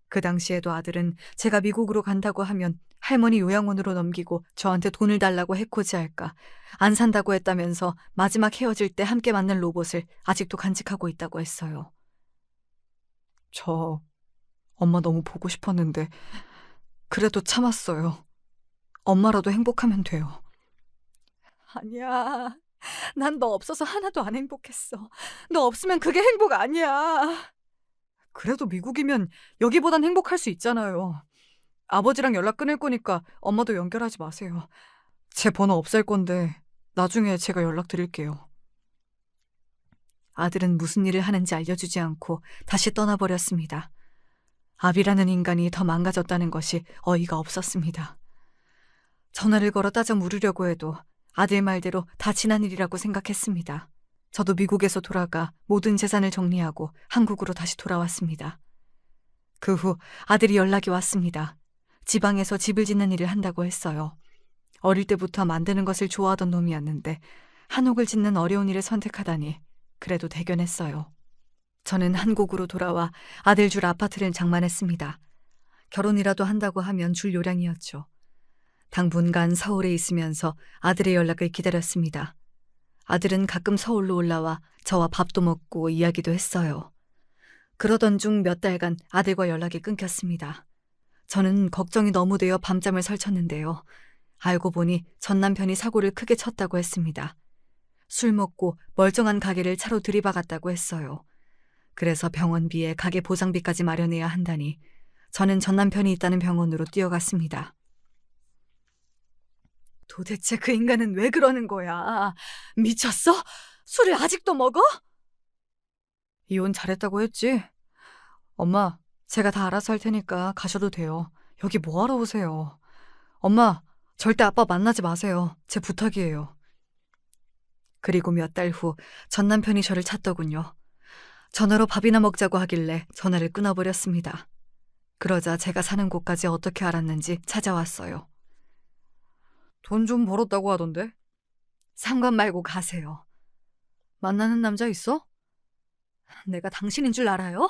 그 당시에도 아들은 제가 미국으로 간다고 하면 할머니 요양원으로 넘기고 저한테 돈을 달라고 해코지할까, 안 산다고 했다면서 마지막 헤어질 때 함께 만난 로봇을 아직도 간직하고 있다고 했어요. 저 엄마 너무 보고 싶었는데 그래도 참았어요. 엄마라도 행복하면 돼요. 아니야. 난 너 없어서 하나도 안 행복했어. 너 없으면 그게 행복 아니야. 그래도 미국이면 여기보단 행복할 수 있잖아요. 아버지랑 연락 끊을 거니까 엄마도 연결하지 마세요. 제 번호 없앨 건데 나중에 제가 연락드릴게요. 아들은 무슨 일을 하는지 알려주지 않고 다시 떠나버렸습니다. 아비라는 인간이 더 망가졌다는 것이 어이가 없었습니다. 전화를 걸어 따져 물으려고 해도 아들 말대로 다 지난 일이라고 생각했습니다. 저도 미국에서 돌아가 모든 재산을 정리하고 한국으로 다시 돌아왔습니다. 그 후 아들이 연락이 왔습니다. 지방에서 집을 짓는 일을 한다고 했어요. 어릴 때부터 만드는 것을 좋아하던 놈이었는데 한옥을 짓는 어려운 일을 선택하다니 그래도 대견했어요. 저는 한국으로 돌아와 아들 줄 아파트를 장만했습니다. 결혼이라도 한다고 하면 줄 요량이었죠. 당분간 서울에 있으면서 아들의 연락을 기다렸습니다. 아들은 가끔 서울로 올라와 저와 밥도 먹고 이야기도 했어요. 그러던 중 몇 달간 아들과 연락이 끊겼습니다. 저는 걱정이 너무 되어 밤잠을 설쳤는데요. 알고 보니 전 남편이 사고를 크게 쳤다고 했습니다. 술 먹고 멀쩡한 가게를 차로 들이박았다고 했어요. 그래서 병원비에 가게 보상비까지 마련해야 한다니 저는 전 남편이 있다는 병원으로 뛰어갔습니다. 도대체 그 인간은 왜 그러는 거야? 미쳤어? 술을 아직도 먹어? 이혼 잘했다고 했지? 엄마, 제가 다 알아서 할 테니까 가셔도 돼요. 여기 뭐하러 오세요? 엄마, 절대 아빠 만나지 마세요. 제 부탁이에요. 그리고 몇 달 후 전 남편이 저를 찾더군요. 전화로 밥이나 먹자고 하길래 전화를 끊어버렸습니다. 그러자 제가 사는 곳까지 어떻게 알았는지 찾아왔어요. 돈 좀 벌었다고 하던데? 상관 말고 가세요. 만나는 남자 있어? 내가 당신인 줄 알아요?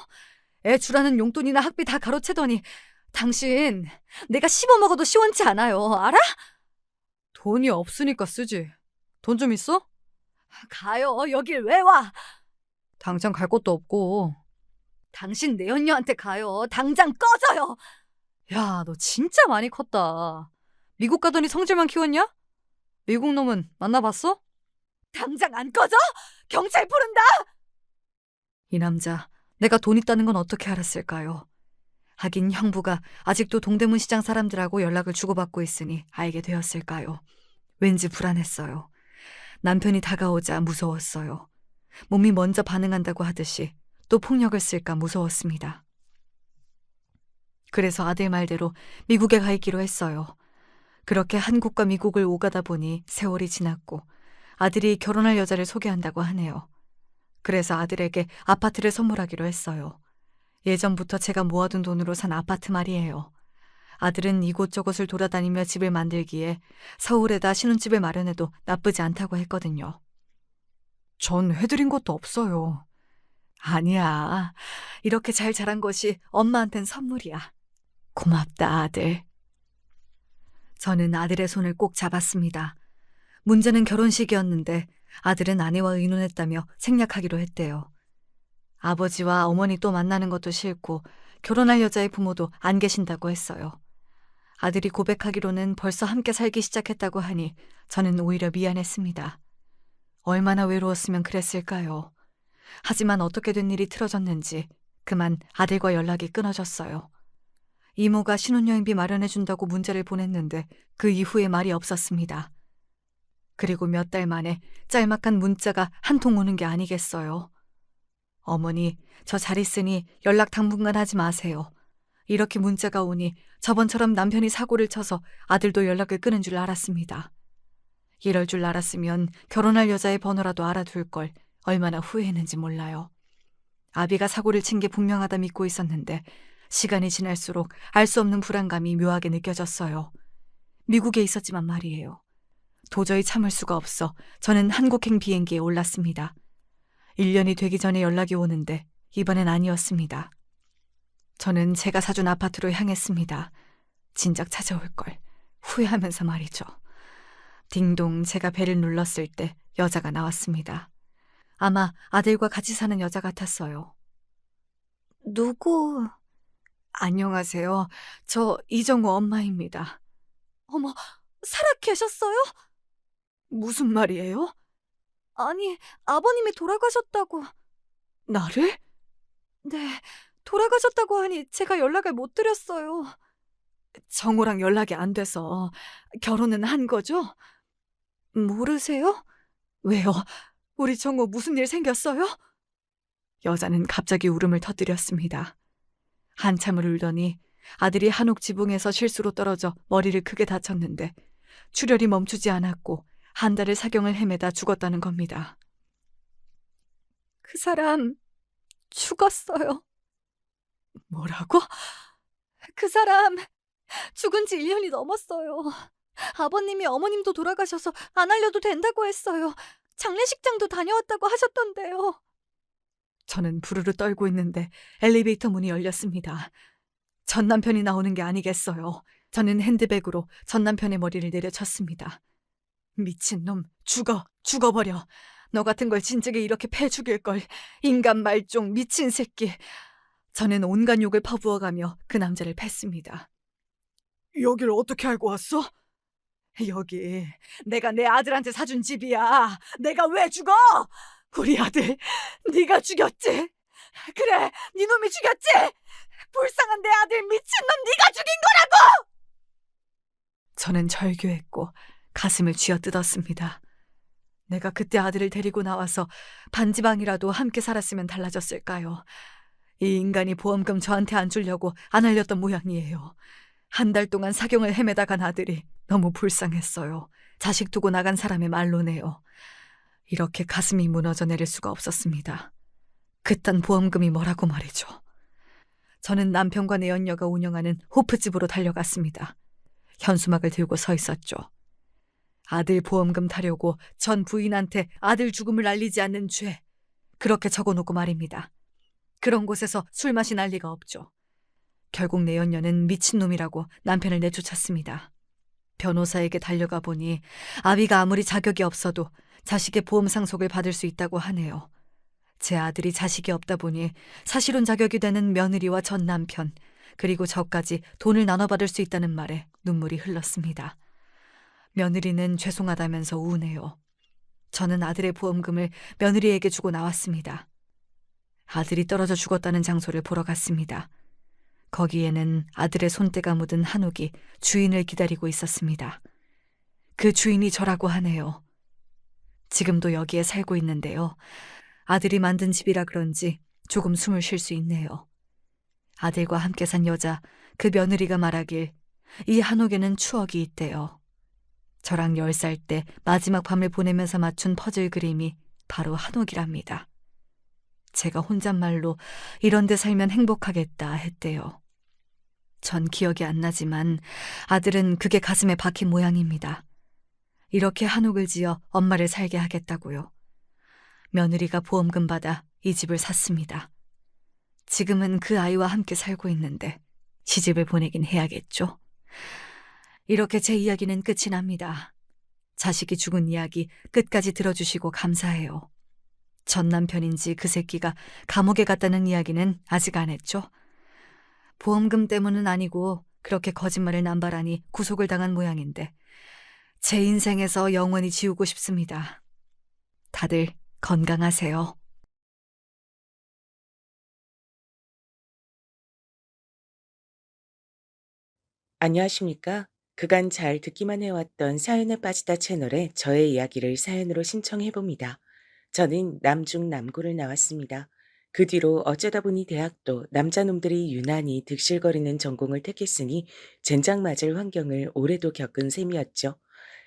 애 주라는 용돈이나 학비 다 가로채더니 당신 내가 씹어먹어도 시원치 않아요. 알아? 돈이 없으니까 쓰지. 돈 좀 있어? 가요. 여길 왜 와? 당장 갈 곳도 없고. 당신 내연녀한테 가요. 당장 꺼져요. 야, 너 진짜 많이 컸다. 미국 가더니 성질만 키웠냐? 미국 놈은 만나봤어? 당장 안 꺼져? 경찰 부른다! 이 남자, 내가 돈 있다는 건 어떻게 알았을까요? 하긴 형부가 아직도 동대문 시장 사람들하고 연락을 주고받고 있으니 알게 되었을까요? 왠지 불안했어요. 남편이 다가오자 무서웠어요. 몸이 먼저 반응한다고 하듯이 또 폭력을 쓸까 무서웠습니다. 그래서 아들 말대로 미국에 가 있기로 했어요. 그렇게 한국과 미국을 오가다 보니 세월이 지났고 아들이 결혼할 여자를 소개한다고 하네요. 그래서 아들에게 아파트를 선물하기로 했어요. 예전부터 제가 모아둔 돈으로 산 아파트 말이에요. 아들은 이곳저곳을 돌아다니며 집을 만들기에 서울에다 신혼집을 마련해도 나쁘지 않다고 했거든요. 전 해드린 것도 없어요. 아니야. 이렇게 잘 자란 것이 엄마한텐 선물이야. 고맙다, 아들. 저는 아들의 손을 꼭 잡았습니다. 문제는 결혼식이었는데 아들은 아내와 의논했다며 생략하기로 했대요. 아버지와 어머니 또 만나는 것도 싫고 결혼할 여자의 부모도 안 계신다고 했어요. 아들이 고백하기로는 벌써 함께 살기 시작했다고 하니 저는 오히려 미안했습니다. 얼마나 외로웠으면 그랬을까요? 하지만 어떻게 된 일이 틀어졌는지 그만 아들과 연락이 끊어졌어요. 이모가 신혼여행비 마련해준다고 문자를 보냈는데 그 이후에 말이 없었습니다. 그리고 몇 달 만에 짤막한 문자가 한 통 오는 게 아니겠어요. 어머니, 저 잘 있으니 연락 당분간 하지 마세요. 이렇게 문자가 오니 저번처럼 남편이 사고를 쳐서 아들도 연락을 끊은 줄 알았습니다. 이럴 줄 알았으면 결혼할 여자의 번호라도 알아둘 걸 얼마나 후회했는지 몰라요. 아비가 사고를 친 게 분명하다 믿고 있었는데 시간이 지날수록 알 수 없는 불안감이 묘하게 느껴졌어요. 미국에 있었지만 말이에요. 도저히 참을 수가 없어 저는 한국행 비행기에 올랐습니다. 1년이 되기 전에 연락이 오는데 이번엔 아니었습니다. 저는 제가 사준 아파트로 향했습니다. 진작 찾아올 걸 후회하면서 말이죠. 딩동 제가 벨을 눌렀을 때 여자가 나왔습니다. 아마 아들과 같이 사는 여자 같았어요. 누구? 안녕하세요. 저 이정우 엄마입니다. 어머, 살아 계셨어요? 무슨 말이에요? 아니, 아버님이 돌아가셨다고. 나를? 네, 돌아가셨다고 하니 제가 연락을 못 드렸어요. 정우랑 연락이 안 돼서 결혼은 한 거죠? 모르세요? 왜요? 우리 정우 무슨 일 생겼어요? 여자는 갑자기 울음을 터뜨렸습니다. 한참을 울더니 아들이 한옥 지붕에서 실수로 떨어져 머리를 크게 다쳤는데 출혈이 멈추지 않았고 한 달을 사경을 헤매다 죽었다는 겁니다. 그 사람 죽었어요. 뭐라고? 그 사람 죽은 지 1년이 넘었어요. 아버님이 어머님도 돌아가셔서 안 알려도 된다고 했어요. 장례식장도 다녀왔다고 하셨던데요. 저는 부르르 떨고 있는데 엘리베이터 문이 열렸습니다. 전 남편이 나오는 게 아니겠어요. 저는 핸드백으로 전 남편의 머리를 내려쳤습니다. 미친놈, 죽어버려. 너 같은 걸 진즉에 이렇게 패 죽일걸. 인간 말종, 미친 새끼. 저는 온갖 욕을 퍼부어가며 그 남자를 팼습니다. 여길 어떻게 알고 왔어? 여기 내가 내 아들한테 사준 집이야. 내가 왜 죽어? 우리 아들 네가 죽였지? 그래, 네 놈이 죽였지? 불쌍한 내 아들 미친놈 네가 죽인 거라고! 저는 절규했고 가슴을 쥐어뜯었습니다. 내가 그때 아들을 데리고 나와서 반지방이라도 함께 살았으면 달라졌을까요? 이 인간이 보험금 저한테 안 주려고 안 알렸던 모양이에요. 한 달 동안 사경을 헤매다 간 아들이 너무 불쌍했어요. 자식 두고 나간 사람의 말로네요. 이렇게 가슴이 무너져 내릴 수가 없었습니다. 그딴 보험금이 뭐라고 말이죠. 저는 남편과 내연녀가 운영하는 호프집으로 달려갔습니다. 현수막을 들고 서 있었죠. 아들 보험금 타려고 전 부인한테 아들 죽음을 알리지 않는 죄. 그렇게 적어놓고 말입니다. 그런 곳에서 술 마시 날 리가 없죠. 결국 내연녀는 미친놈이라고 남편을 내쫓았습니다. 변호사에게 달려가 보니 아비가 아무리 자격이 없어도 자식의 보험 상속을 받을 수 있다고 하네요. 제 아들이 자식이 없다 보니 사실혼 자격이 되는 며느리와 전 남편, 그리고 저까지 돈을 나눠받을 수 있다는 말에 눈물이 흘렀습니다. 며느리는 죄송하다면서 우네요. 저는 아들의 보험금을 며느리에게 주고 나왔습니다. 아들이 떨어져 죽었다는 장소를 보러 갔습니다. 거기에는 아들의 손때가 묻은 한옥이 주인을 기다리고 있었습니다. 그 주인이 저라고 하네요. 지금도 여기에 살고 있는데요. 아들이 만든 집이라 그런지 조금 숨을 쉴 수 있네요. 아들과 함께 산 여자, 그 며느리가 말하길 이 한옥에는 추억이 있대요. 저랑 10살 때 마지막 밤을 보내면서 맞춘 퍼즐 그림이 바로 한옥이랍니다. 제가 혼잣말로 이런 데 살면 행복하겠다 했대요. 전 기억이 안 나지만 아들은 그게 가슴에 박힌 모양입니다. 이렇게 한옥을 지어 엄마를 살게 하겠다고요. 며느리가 보험금 받아 이 집을 샀습니다. 지금은 그 아이와 함께 살고 있는데 시집을 보내긴 해야겠죠. 이렇게 제 이야기는 끝이 납니다. 자식이 죽은 이야기 끝까지 들어주시고 감사해요. 전 남편인지 그 새끼가 감옥에 갔다는 이야기는 아직 안 했죠. 보험금 때문은 아니고 그렇게 거짓말을 남발하니 구속을 당한 모양인데 제 인생에서 영원히 지우고 싶습니다. 다들 건강하세요. 안녕하십니까? 그간 잘 듣기만 해왔던 사연에 빠지다 채널에 저의 이야기를 사연으로 신청해봅니다. 저는 남중 남고를 나왔습니다. 그 뒤로 어쩌다 보니 대학도 남자놈들이 유난히 득실거리는 전공을 택했으니 젠장 맞을 환경을 오래도 겪은 셈이었죠.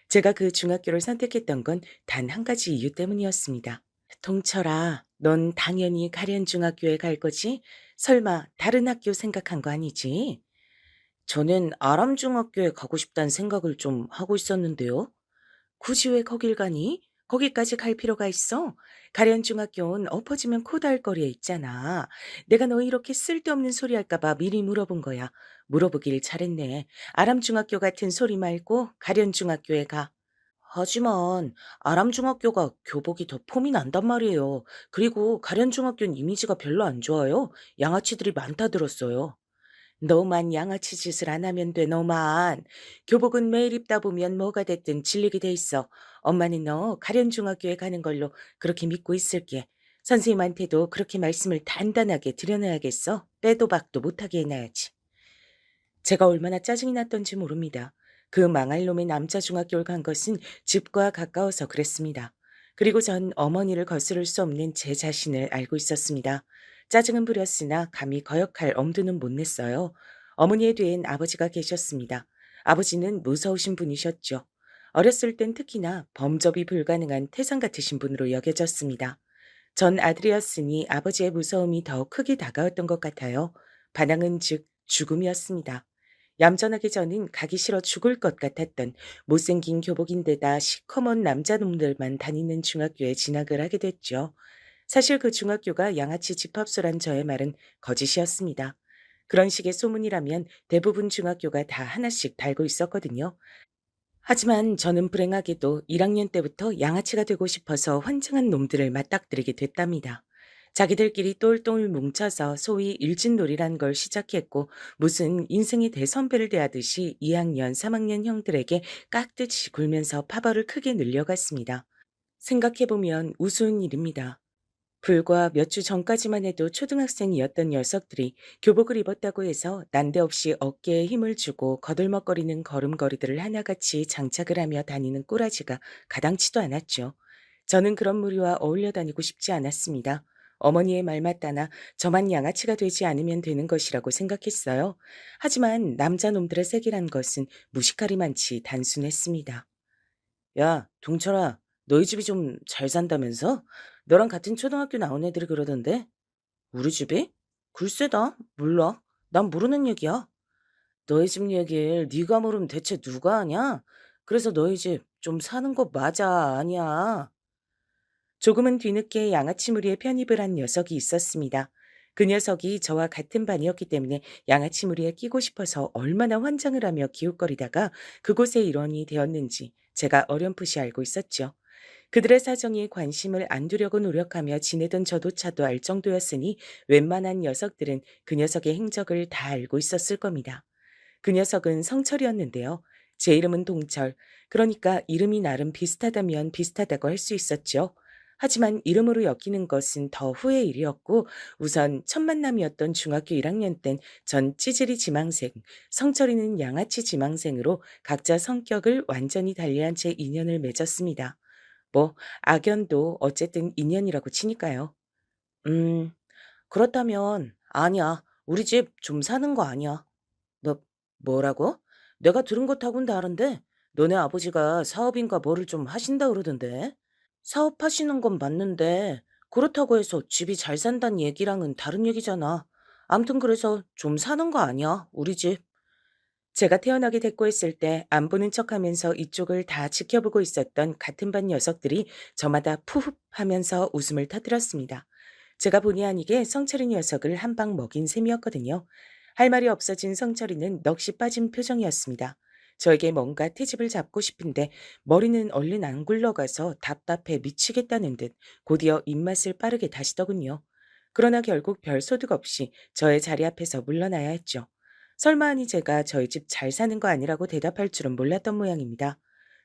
제가 그 중학교를 선택했던 건 단 한 가지 이유 때문이었습니다. 동철아, 넌 당연히 가련중학교에 갈 거지? 설마 다른 학교 생각한 거 아니지? 저는 아람중학교에 가고 싶다는 생각을 좀 하고 있었는데요. 굳이 왜 거길 가니? 거기까지 갈 필요가 있어? 가련중학교는 엎어지면 코다할 거리에 있잖아. 내가 너 이렇게 쓸데없는 소리 할까봐 미리 물어본 거야. 물어보길 잘했네. 아람중학교 같은 소리 말고 가련중학교에 가. 하지만 아람중학교가 교복이 더 폼이 난단 말이에요. 그리고 가련중학교는 이미지가 별로 안 좋아요. 양아치들이 많다 들었어요. 너만 양아치 짓을 안 하면 돼, 너만. 교복은 매일 입다 보면 뭐가 됐든 질리게 돼 있어. 엄마는 너 가련중학교에 가는 걸로 그렇게 믿고 있을게. 선생님한테도 그렇게 말씀을 단단하게 드려놔야겠어. 빼도 박도 못하게 해놔야지. 제가 얼마나 짜증이 났던지 모릅니다. 그 망할 놈의 남자 중학교를 간 것은 집과 가까워서 그랬습니다. 그리고 전 어머니를 거스를 수 없는 제 자신을 알고 있었습니다. 짜증은 부렸으나 감히 거역할 엄두는 못 냈어요. 어머니의 뒤엔 아버지가 계셨습니다. 아버지는 무서우신 분이셨죠. 어렸을 땐 특히나 범접이 불가능한 태산 같으신 분으로 여겨졌습니다. 전 아들이었으니 아버지의 무서움이 더 크게 다가왔던 것 같아요. 반항은 즉 죽음이었습니다. 얌전하게 저는 가기 싫어 죽을 것 같았던 못생긴 교복인데다 시커먼 남자놈들만 다니는 중학교에 진학을 하게 됐죠. 사실 그 중학교가 양아치 집합소란 저의 말은 거짓이었습니다. 그런 식의 소문이라면 대부분 중학교가 다 하나씩 달고 있었거든요. 하지만 저는 불행하게도 1학년 때부터 양아치가 되고 싶어서 환장한 놈들을 맞닥뜨리게 됐답니다. 자기들끼리 똘똘 뭉쳐서 소위 일진놀이란 걸 시작했고 무슨 인생의 대선배를 대하듯이 2학년, 3학년 형들에게 깍듯이 굴면서 파벌을 크게 늘려갔습니다. 생각해보면 우스운 일입니다. 불과 몇 주 전까지만 해도 초등학생이었던 녀석들이 교복을 입었다고 해서 난데없이 어깨에 힘을 주고 거들먹거리는 걸음걸이들을 하나같이 장착을 하며 다니는 꼬라지가 가당치도 않았죠. 저는 그런 무리와 어울려 다니고 싶지 않았습니다. 어머니의 말 맞다나 저만 양아치가 되지 않으면 되는 것이라고 생각했어요. 하지만 남자놈들의 세계란 것은 무식하리만치 단순했습니다. 야, 동철아, 너희 집이 좀 잘 산다면서? 너랑 같은 초등학교 나온 애들이 그러던데? 우리 집이? 글쎄다, 몰라. 난 모르는 얘기야. 너희 집 얘기를 네가 모르면 대체 누가 아냐? 그래서 너희 집 좀 사는 거 맞아, 아니야? 조금은 뒤늦게 양아치 무리에 편입을 한 녀석이 있었습니다. 그 녀석이 저와 같은 반이었기 때문에 양아치 무리에 끼고 싶어서 얼마나 환장을 하며 기웃거리다가 그곳의 일원이 되었는지 제가 어렴풋이 알고 있었죠. 그들의 사정에 관심을 안 두려고 노력하며 지내던 저도차도 알 정도였으니 웬만한 녀석들은 그 녀석의 행적을 다 알고 있었을 겁니다. 그 녀석은 성철이었는데요. 제 이름은 동철. 그러니까 이름이 나름 비슷하다면 비슷하다고 할 수 있었죠. 하지만 이름으로 엮이는 것은 더 후의 일이었고 우선 첫 만남이었던 중학교 1학년 땐 전 찌질이 지망생, 성철이는 양아치 지망생으로 각자 성격을 완전히 달리한 채 인연을 맺었습니다. 뭐 악연도 어쨌든 인연이라고 치니까요. 음, 그렇다면 아니야. 우리 집 좀 사는 거 아니야. 뭐 뭐라고? 내가 들은 것하고는 다른데 너네 아버지가 사업인가 뭐를 좀 하신다 그러던데. 사업하시는 건 맞는데 그렇다고 해서 집이 잘 산다는 얘기랑은 다른 얘기잖아. 암튼 그래서 좀 사는 거 아니야, 우리 집. 제가 태어나게 됐고 했을 때 안 보는 척하면서 이쪽을 다 지켜보고 있었던 같은 반 녀석들이 저마다 푸흡 하면서 웃음을 터뜨렸습니다. 제가 본의 아니게 성철이 녀석을 한 방 먹인 셈이었거든요. 할 말이 없어진 성철이는 넋이 빠진 표정이었습니다. 저에게 뭔가 트집을 잡고 싶은데 머리는 얼른 안 굴러가서 답답해 미치겠다는 듯 곧이어 입맛을 빠르게 다시더군요. 그러나 결국 별 소득 없이 저의 자리 앞에서 물러나야 했죠. 설마 하니 제가 저희 집 잘 사는 거 아니라고 대답할 줄은 몰랐던 모양입니다.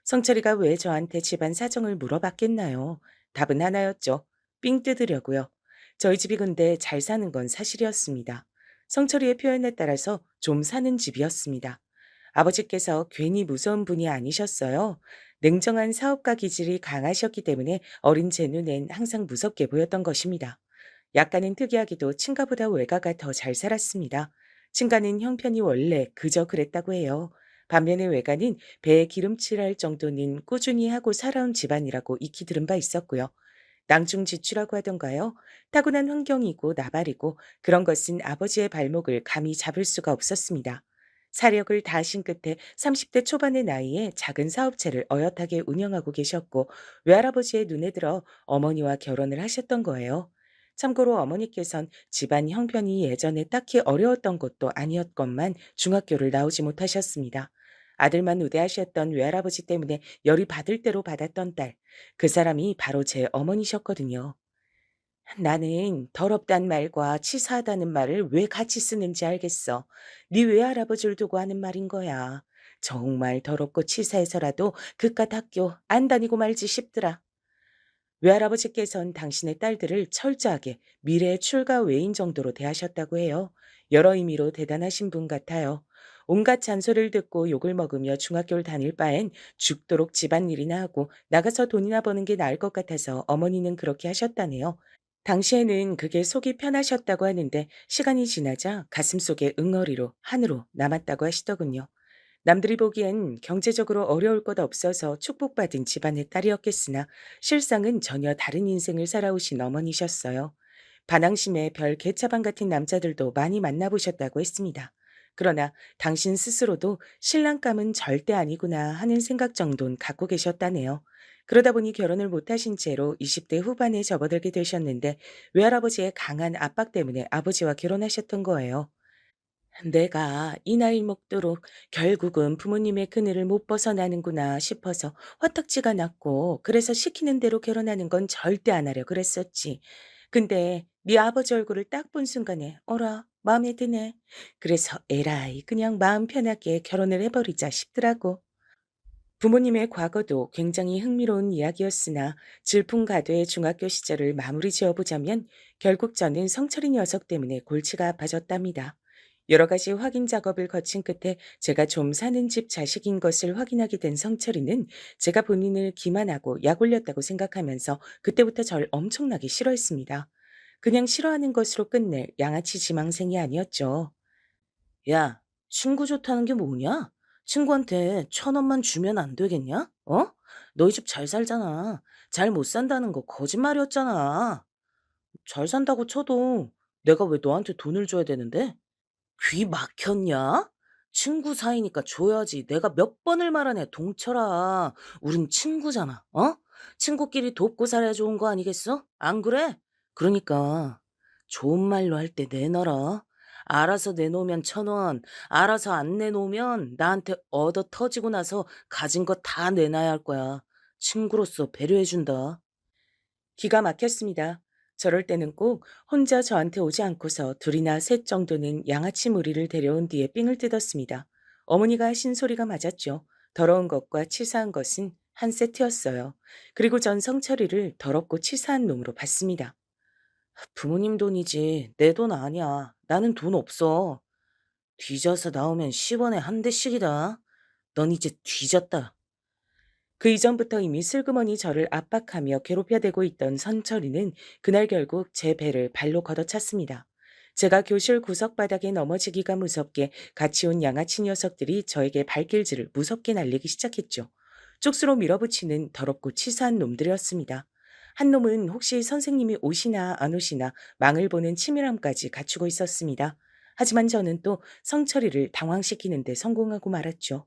성철이가 왜 저한테 집안 사정을 물어봤겠나요? 답은 하나였죠. 삥 뜯으려고요. 저희 집이 근데 잘 사는 건 사실이었습니다. 성철이의 표현에 따라서 좀 사는 집이었습니다. 아버지께서 괜히 무서운 분이 아니셨어요. 냉정한 사업가 기질이 강하셨기 때문에 어린 제 눈엔 항상 무섭게 보였던 것입니다. 약간은 특이하게도 친가보다 외가가 더 잘 살았습니다. 친가는 형편이 원래 그저 그랬다고 해요. 반면에 외가는 배에 기름칠할 정도는 꾸준히 하고 살아온 집안이라고 익히 들은 바 있었고요. 낭중지추라고 하던가요? 타고난 환경이고 나발이고 그런 것은 아버지의 발목을 감히 잡을 수가 없었습니다. 사력을 다하신 끝에 30대 초반의 나이에 작은 사업체를 어엿하게 운영하고 계셨고 외할아버지의 눈에 들어 어머니와 결혼을 하셨던 거예요. 참고로 어머니께선 집안 형편이 예전에 딱히 어려웠던 것도 아니었건만 중학교를 나오지 못하셨습니다. 아들만 우대하셨던 외할아버지 때문에 열이 받을 대로 받았던 딸. 그 사람이 바로 제 어머니셨거든요. 나는 더럽단 말과 치사하다는 말을 왜 같이 쓰는지 알겠어. 네 외할아버지를 두고 하는 말인 거야. 정말 더럽고 치사해서라도 그깟 학교 안 다니고 말지 싶더라. 외할아버지께선 당신의 딸들을 철저하게 미래의 출가 외인 정도로 대하셨다고 해요. 여러 의미로 대단하신 분 같아요. 온갖 잔소리를 듣고 욕을 먹으며 중학교를 다닐 바엔 죽도록 집안일이나 하고 나가서 돈이나 버는 게 나을 것 같아서 어머니는 그렇게 하셨다네요. 당시에는 그게 속이 편하셨다고 하는데 시간이 지나자 가슴속에 응어리로 한으로 남았다고 하시더군요. 남들이 보기엔 경제적으로 어려울 것 없어서 축복받은 집안의 딸이었겠으나 실상은 전혀 다른 인생을 살아오신 어머니셨어요. 반항심에 별 개차반 같은 남자들도 많이 만나보셨다고 했습니다. 그러나 당신 스스로도 신랑감은 절대 아니구나 하는 생각 정도는 갖고 계셨다네요. 그러다 보니 결혼을 못하신 채로 20대 후반에 접어들게 되셨는데 외할아버지의 강한 압박 때문에 아버지와 결혼하셨던 거예요. 내가 이 나이 먹도록 결국은 부모님의 그늘을 못 벗어나는구나 싶어서 화딱지가 났고 그래서 시키는 대로 결혼하는 건 절대 안 하려 그랬었지. 근데 네 아버지 얼굴을 딱 본 순간에 어라 마음에 드네. 그래서 에라이 그냥 마음 편하게 결혼을 해버리자 싶더라고. 부모님의 과거도 굉장히 흥미로운 이야기였으나 질풍가도의 중학교 시절을 마무리 지어보자면 결국 저는 성철이 녀석 때문에 골치가 아파졌답니다. 여러 가지 확인 작업을 거친 끝에 제가 좀 사는 집 자식인 것을 확인하게 된 성철이는 제가 본인을 기만하고 약 올렸다고 생각하면서 그때부터 절 엄청나게 싫어했습니다. 그냥 싫어하는 것으로 끝낼 양아치 지망생이 아니었죠. 야, 친구 좋다는 게 뭐냐? 친구한테 1,000원만 주면 안 되겠냐? 어? 너희 집 잘 살잖아. 잘 못 산다는 거 거짓말이었잖아. 잘 산다고 쳐도 내가 왜 너한테 돈을 줘야 되는데? 귀 막혔냐? 친구 사이니까 줘야지. 내가 몇 번을 말하네, 동철아. 우린 친구잖아, 어? 친구끼리 돕고 살아야 좋은 거 아니겠어? 안 그래? 그러니까 좋은 말로 할 때 내놔라. 알아서 내놓으면 1,000원, 알아서 안 내놓으면 나한테 얻어 터지고 나서 가진 거 다 내놔야 할 거야. 친구로서 배려해준다. 기가 막혔습니다. 저럴 때는 꼭 혼자 저한테 오지 않고서 둘이나 셋 정도는 양아치 무리를 데려온 뒤에 삥을 뜯었습니다. 어머니가 하신 소리가 맞았죠. 더러운 것과 치사한 것은 한 세트였어요. 그리고 전 성철이를 더럽고 치사한 놈으로 봤습니다. 부모님 돈이지 내 돈 아니야. 나는 돈 없어. 뒤져서 나오면 10원에 한 대씩이다. 넌 이제 뒤졌다. 그 이전부터 이미 슬그머니 저를 압박하며 괴롭혀대고 있던 선철이는 그날 결국 제 배를 발로 걷어찼습니다. 제가 교실 구석바닥에 넘어지기가 무섭게 같이 온 양아치 녀석들이 저에게 발길질을 무섭게 날리기 시작했죠. 쪽수로 밀어붙이는 더럽고 치사한 놈들이었습니다. 한 놈은 혹시 선생님이 오시나 안 오시나 망을 보는 치밀함까지 갖추고 있었습니다. 하지만 저는 또 성철이를 당황시키는데 성공하고 말았죠.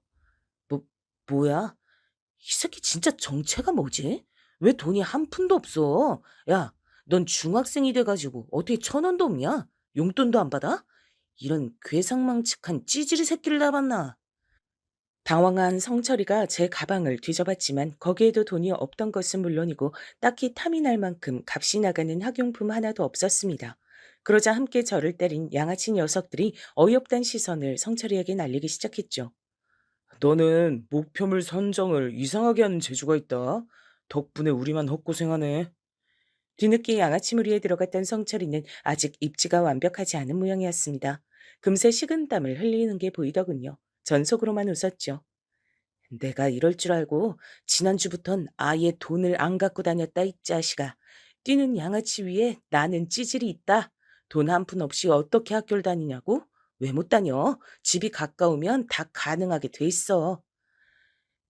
뭐, 뭐야? 이 새끼 진짜 정체가 뭐지? 왜 돈이 한 푼도 없어? 야, 넌 중학생이 돼가지고 어떻게 1,000원도 없냐? 용돈도 안 받아? 이런 괴상망측한 찌질이 새끼를 다 봤나? 당황한 성철이가 제 가방을 뒤져봤지만 거기에도 돈이 없던 것은 물론이고 딱히 탐이 날 만큼 값이 나가는 학용품 하나도 없었습니다. 그러자 함께 저를 때린 양아치 녀석들이 어이없단 시선을 성철이에게 날리기 시작했죠. 너는 목표물 선정을 이상하게 하는 재주가 있다. 덕분에 우리만 헛고생하네. 뒤늦게 양아치 무리에 들어갔던 성철이는 아직 입지가 완벽하지 않은 모양이었습니다. 금세 식은땀을 흘리는 게 보이더군요. 전 속으로만 웃었죠. 내가 이럴 줄 알고 지난주부턴 아예 돈을 안 갖고 다녔다 이 자식아. 뛰는 양아치 위에 나는 찌질이 있다. 돈 한 푼 없이 어떻게 학교를 다니냐고? 왜 못 다녀? 집이 가까우면 다 가능하게 돼 있어.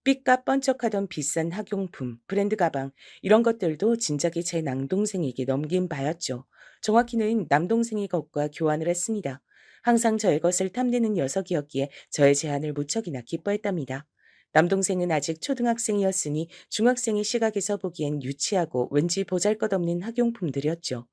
삐까 번쩍하던 비싼 학용품, 브랜드 가방, 이런 것들도 진작에 제 남동생에게 넘긴 바였죠. 정확히는 남동생이 것과 교환을 했습니다. 항상 저의 것을 탐내는 녀석이었기에 저의 제안을 무척이나 기뻐했답니다. 남동생은 아직 초등학생이었으니 중학생의 시각에서 보기엔 유치하고 왠지 보잘것없는 학용품들이었죠.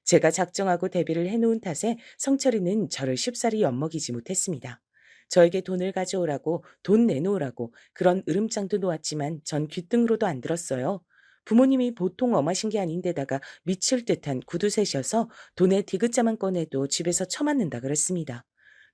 제가 작정하고 대비를 해놓은 탓에 성철이는 저를 쉽사리 엿먹이지 못했습니다. 저에게 돈을 가져오라고, 돈 내놓으라고 그런 으름장도 놓았지만 전 귓등으로도 안 들었어요. 부모님이 보통 엄하신 게 아닌데다가 미칠 듯한 구두쇠셔서 돈의 디귿자만 꺼내도 집에서 처맞는다 그랬습니다.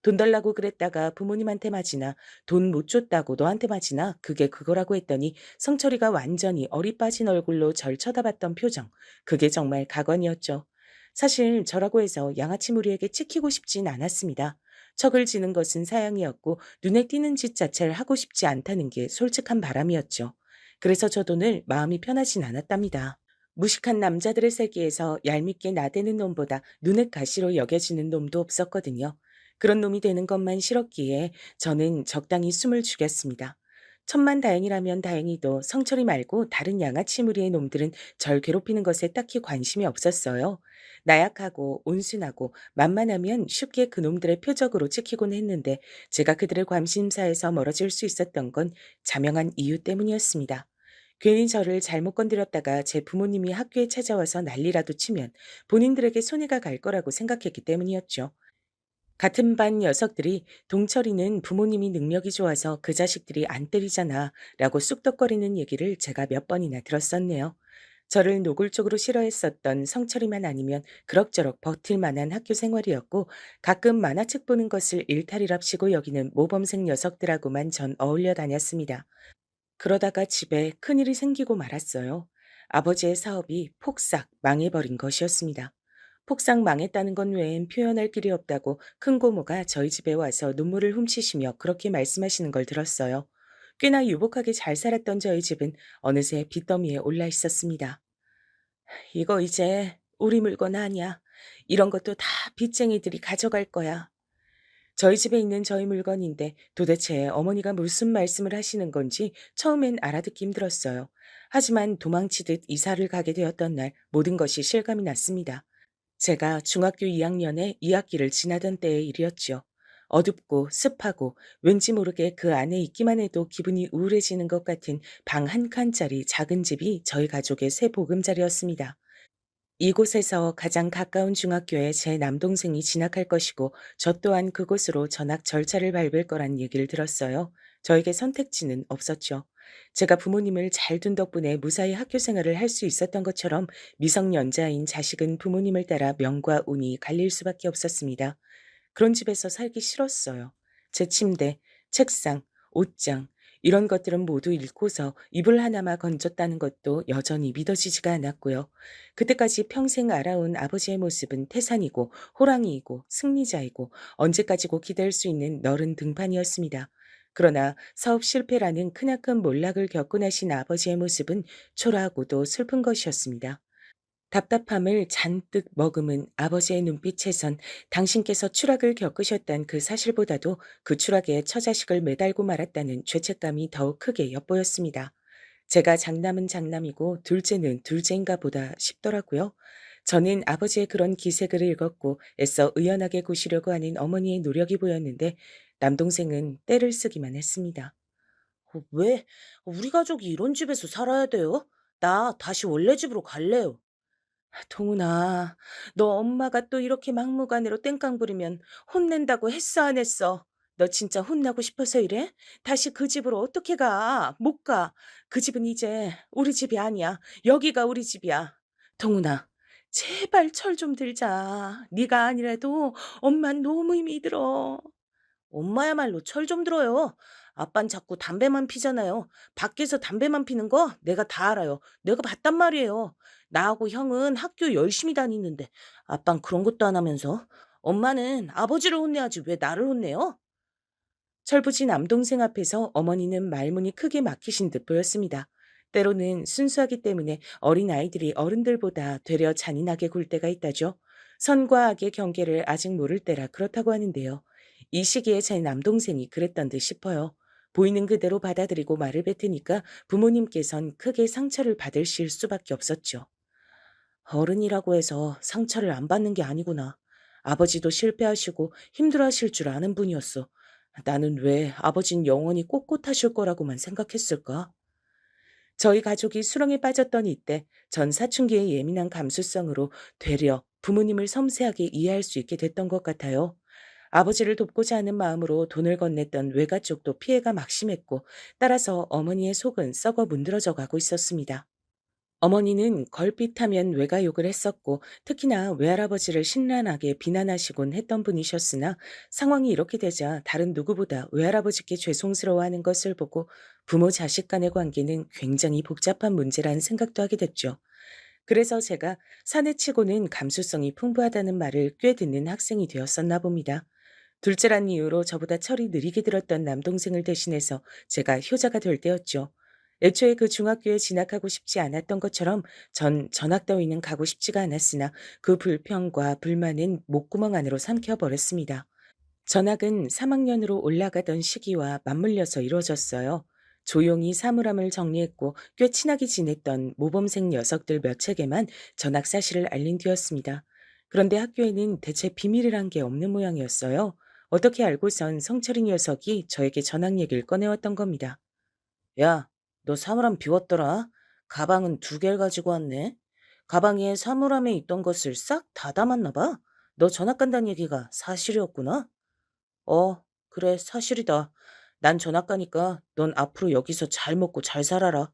돈 달라고 그랬다가 부모님한테 맞이나 돈 못 줬다고 너한테 맞이나 그게 그거라고 했더니 성철이가 완전히 어리 빠진 얼굴로 절 쳐다봤던 표정. 그게 정말 가관이었죠. 사실 저라고 해서 양아치 무리에게 찍히고 싶진 않았습니다. 척을 지는 것은 사양이었고 눈에 띄는 짓 자체를 하고 싶지 않다는 게 솔직한 바람이었죠. 그래서 저 돈을 마음이 편하진 않았답니다. 무식한 남자들의 세계에서 얄밉게 나대는 놈보다 눈엣 가시로 여겨지는 놈도 없었거든요. 그런 놈이 되는 것만 싫었기에 저는 적당히 숨을 죽였습니다. 천만다행이라면 다행히도 성철이 말고 다른 양아치 무리의 놈들은 절 괴롭히는 것에 딱히 관심이 없었어요. 나약하고 온순하고 만만하면 쉽게 그놈들의 표적으로 찍히곤 했는데 제가 그들의 관심사에서 멀어질 수 있었던 건 자명한 이유 때문이었습니다. 괜히 저를 잘못 건드렸다가 제 부모님이 학교에 찾아와서 난리라도 치면 본인들에게 손해가 갈 거라고 생각했기 때문이었죠. 같은 반 녀석들이 동철이는 부모님이 능력이 좋아서 그 자식들이 안 때리잖아 라고 쑥덕거리는 얘기를 제가 몇 번이나 들었었네요. 저를 노골적으로 싫어했었던 성철이만 아니면 그럭저럭 버틸 만한 학교 생활이었고 가끔 만화책 보는 것을 일탈이랍시고 여기는 모범생 녀석들하고만 전 어울려 다녔습니다. 그러다가 집에 큰일이 생기고 말았어요. 아버지의 사업이 폭삭 망해버린 것이었습니다. 폭삭 망했다는 건 외엔 표현할 길이 없다고 큰 고모가 저희 집에 와서 눈물을 훔치시며 그렇게 말씀하시는 걸 들었어요. 꽤나 유복하게 잘 살았던 저희 집은 어느새 빚더미에 올라 있었습니다. 이거 이제 우리 물건 아니야. 이런 것도 다 빚쟁이들이 가져갈 거야. 저희 집에 있는 저희 물건인데 도대체 어머니가 무슨 말씀을 하시는 건지 처음엔 알아듣기 힘들었어요. 하지만 도망치듯 이사를 가게 되었던 날 모든 것이 실감이 났습니다. 제가 중학교 2학년에 2학기를 지나던 때의 일이었죠. 어둡고 습하고 왠지 모르게 그 안에 있기만 해도 기분이 우울해지는 것 같은 방 한 칸짜리 작은 집이 저희 가족의 새 보금자리였습니다. 이곳에서 가장 가까운 중학교에 제 남동생이 진학할 것이고 저 또한 그곳으로 전학 절차를 밟을 거란 얘기를 들었어요. 저에게 선택지는 없었죠. 제가 부모님을 잘 둔 덕분에 무사히 학교 생활을 할 수 있었던 것처럼 미성년자인 자식은 부모님을 따라 명과 운이 갈릴 수밖에 없었습니다. 그런 집에서 살기 싫었어요. 제 침대, 책상, 옷장, 이런 것들은 모두 잃고서 이불 하나만 건졌다는 것도 여전히 믿어지지가 않았고요. 그때까지 평생 알아온 아버지의 모습은 태산이고 호랑이이고 승리자이고 언제까지고 기댈 수 있는 너른 등판이었습니다. 그러나 사업 실패라는 크나큰 몰락을 겪고 나신 아버지의 모습은 초라하고도 슬픈 것이었습니다. 답답함을 잔뜩 머금은 아버지의 눈빛에선 당신께서 추락을 겪으셨단 그 사실보다도 그 추락에 처자식을 매달고 말았다는 죄책감이 더욱 크게 엿보였습니다. 제가 장남은 장남이고 둘째는 둘째인가 보다 싶더라고요. 저는 아버지의 그런 기색을 읽었고 애써 의연하게 구시려고 하는 어머니의 노력이 보였는데 남동생은 떼를 쓰기만 했습니다. 왜? 우리 가족이 이런 집에서 살아야 돼요? 나 다시 원래 집으로 갈래요. 동훈아, 너 엄마가 또 이렇게 막무가내로 땡깡 부리면 혼낸다고 했어, 안 했어? 너 진짜 혼나고 싶어서 이래? 다시 그 집으로 어떻게 가? 못 가. 그 집은 이제 우리 집이 아니야. 여기가 우리 집이야. 동훈아, 제발 철 좀 들자. 네가 아니라도 엄만 너무 힘이 들어. 엄마야말로 철 좀 들어요. 아빤 자꾸 담배만 피잖아요. 밖에서 담배만 피는 거 내가 다 알아요. 내가 봤단 말이에요. 나하고 형은 학교 열심히 다니는데 아빤 그런 것도 안 하면서 엄마는 아버지를 혼내야지 왜 나를 혼내요? 철부지 남동생 앞에서 어머니는 말문이 크게 막히신 듯 보였습니다. 때로는 순수하기 때문에 어린 아이들이 어른들보다 되려 잔인하게 굴 때가 있다죠. 선과 악의 경계를 아직 모를 때라 그렇다고 하는데요. 이 시기에 제 남동생이 그랬던 듯 싶어요. 보이는 그대로 받아들이고 말을 뱉으니까 부모님께선 크게 상처를 받으실 수밖에 없었죠. 어른이라고 해서 상처를 안 받는 게 아니구나. 아버지도 실패하시고 힘들어하실 줄 아는 분이었어. 나는 왜 아버진 영원히 꼿꼿하실 거라고만 생각했을까? 저희 가족이 수렁에 빠졌던 이때 전 사춘기의 예민한 감수성으로 되려 부모님을 섬세하게 이해할 수 있게 됐던 것 같아요. 아버지를 돕고자 하는 마음으로 돈을 건넸던 외가 쪽도 피해가 막심했고 따라서 어머니의 속은 썩어 문드러져 가고 있었습니다. 어머니는 걸핏하면 외가욕을 했었고 특히나 외할아버지를 신랄하게 비난하시곤 했던 분이셨으나 상황이 이렇게 되자 다른 누구보다 외할아버지께 죄송스러워하는 것을 보고 부모 자식 간의 관계는 굉장히 복잡한 문제라는 생각도 하게 됐죠. 그래서 제가 사내치고는 감수성이 풍부하다는 말을 꽤 듣는 학생이 되었었나 봅니다. 둘째란 이유로 저보다 철이 느리게 들었던 남동생을 대신해서 제가 효자가 될 때였죠. 애초에 그 중학교에 진학하고 싶지 않았던 것처럼 전 전학 따위는 가고 싶지가 않았으나 그 불평과 불만은 목구멍 안으로 삼켜버렸습니다. 전학은 3학년으로 올라가던 시기와 맞물려서 이루어졌어요. 조용히 사물함을 정리했고 꽤 친하게 지냈던 모범생 녀석들 몇 척에만 전학 사실을 알린 뒤였습니다. 그런데 학교에는 대체 비밀이란 게 없는 모양이었어요. 어떻게 알고선 성철이 녀석이 저에게 전학 얘기를 꺼내왔던 겁니다. 야, 너 사물함 비웠더라? 가방은 2개를 가지고 왔네. 가방에 사물함에 있던 것을 싹 다 담았나 봐. 너 전학 간다는 얘기가 사실이었구나. 어, 그래, 사실이다. 난 전학 가니까 넌 앞으로 여기서 잘 먹고 잘 살아라.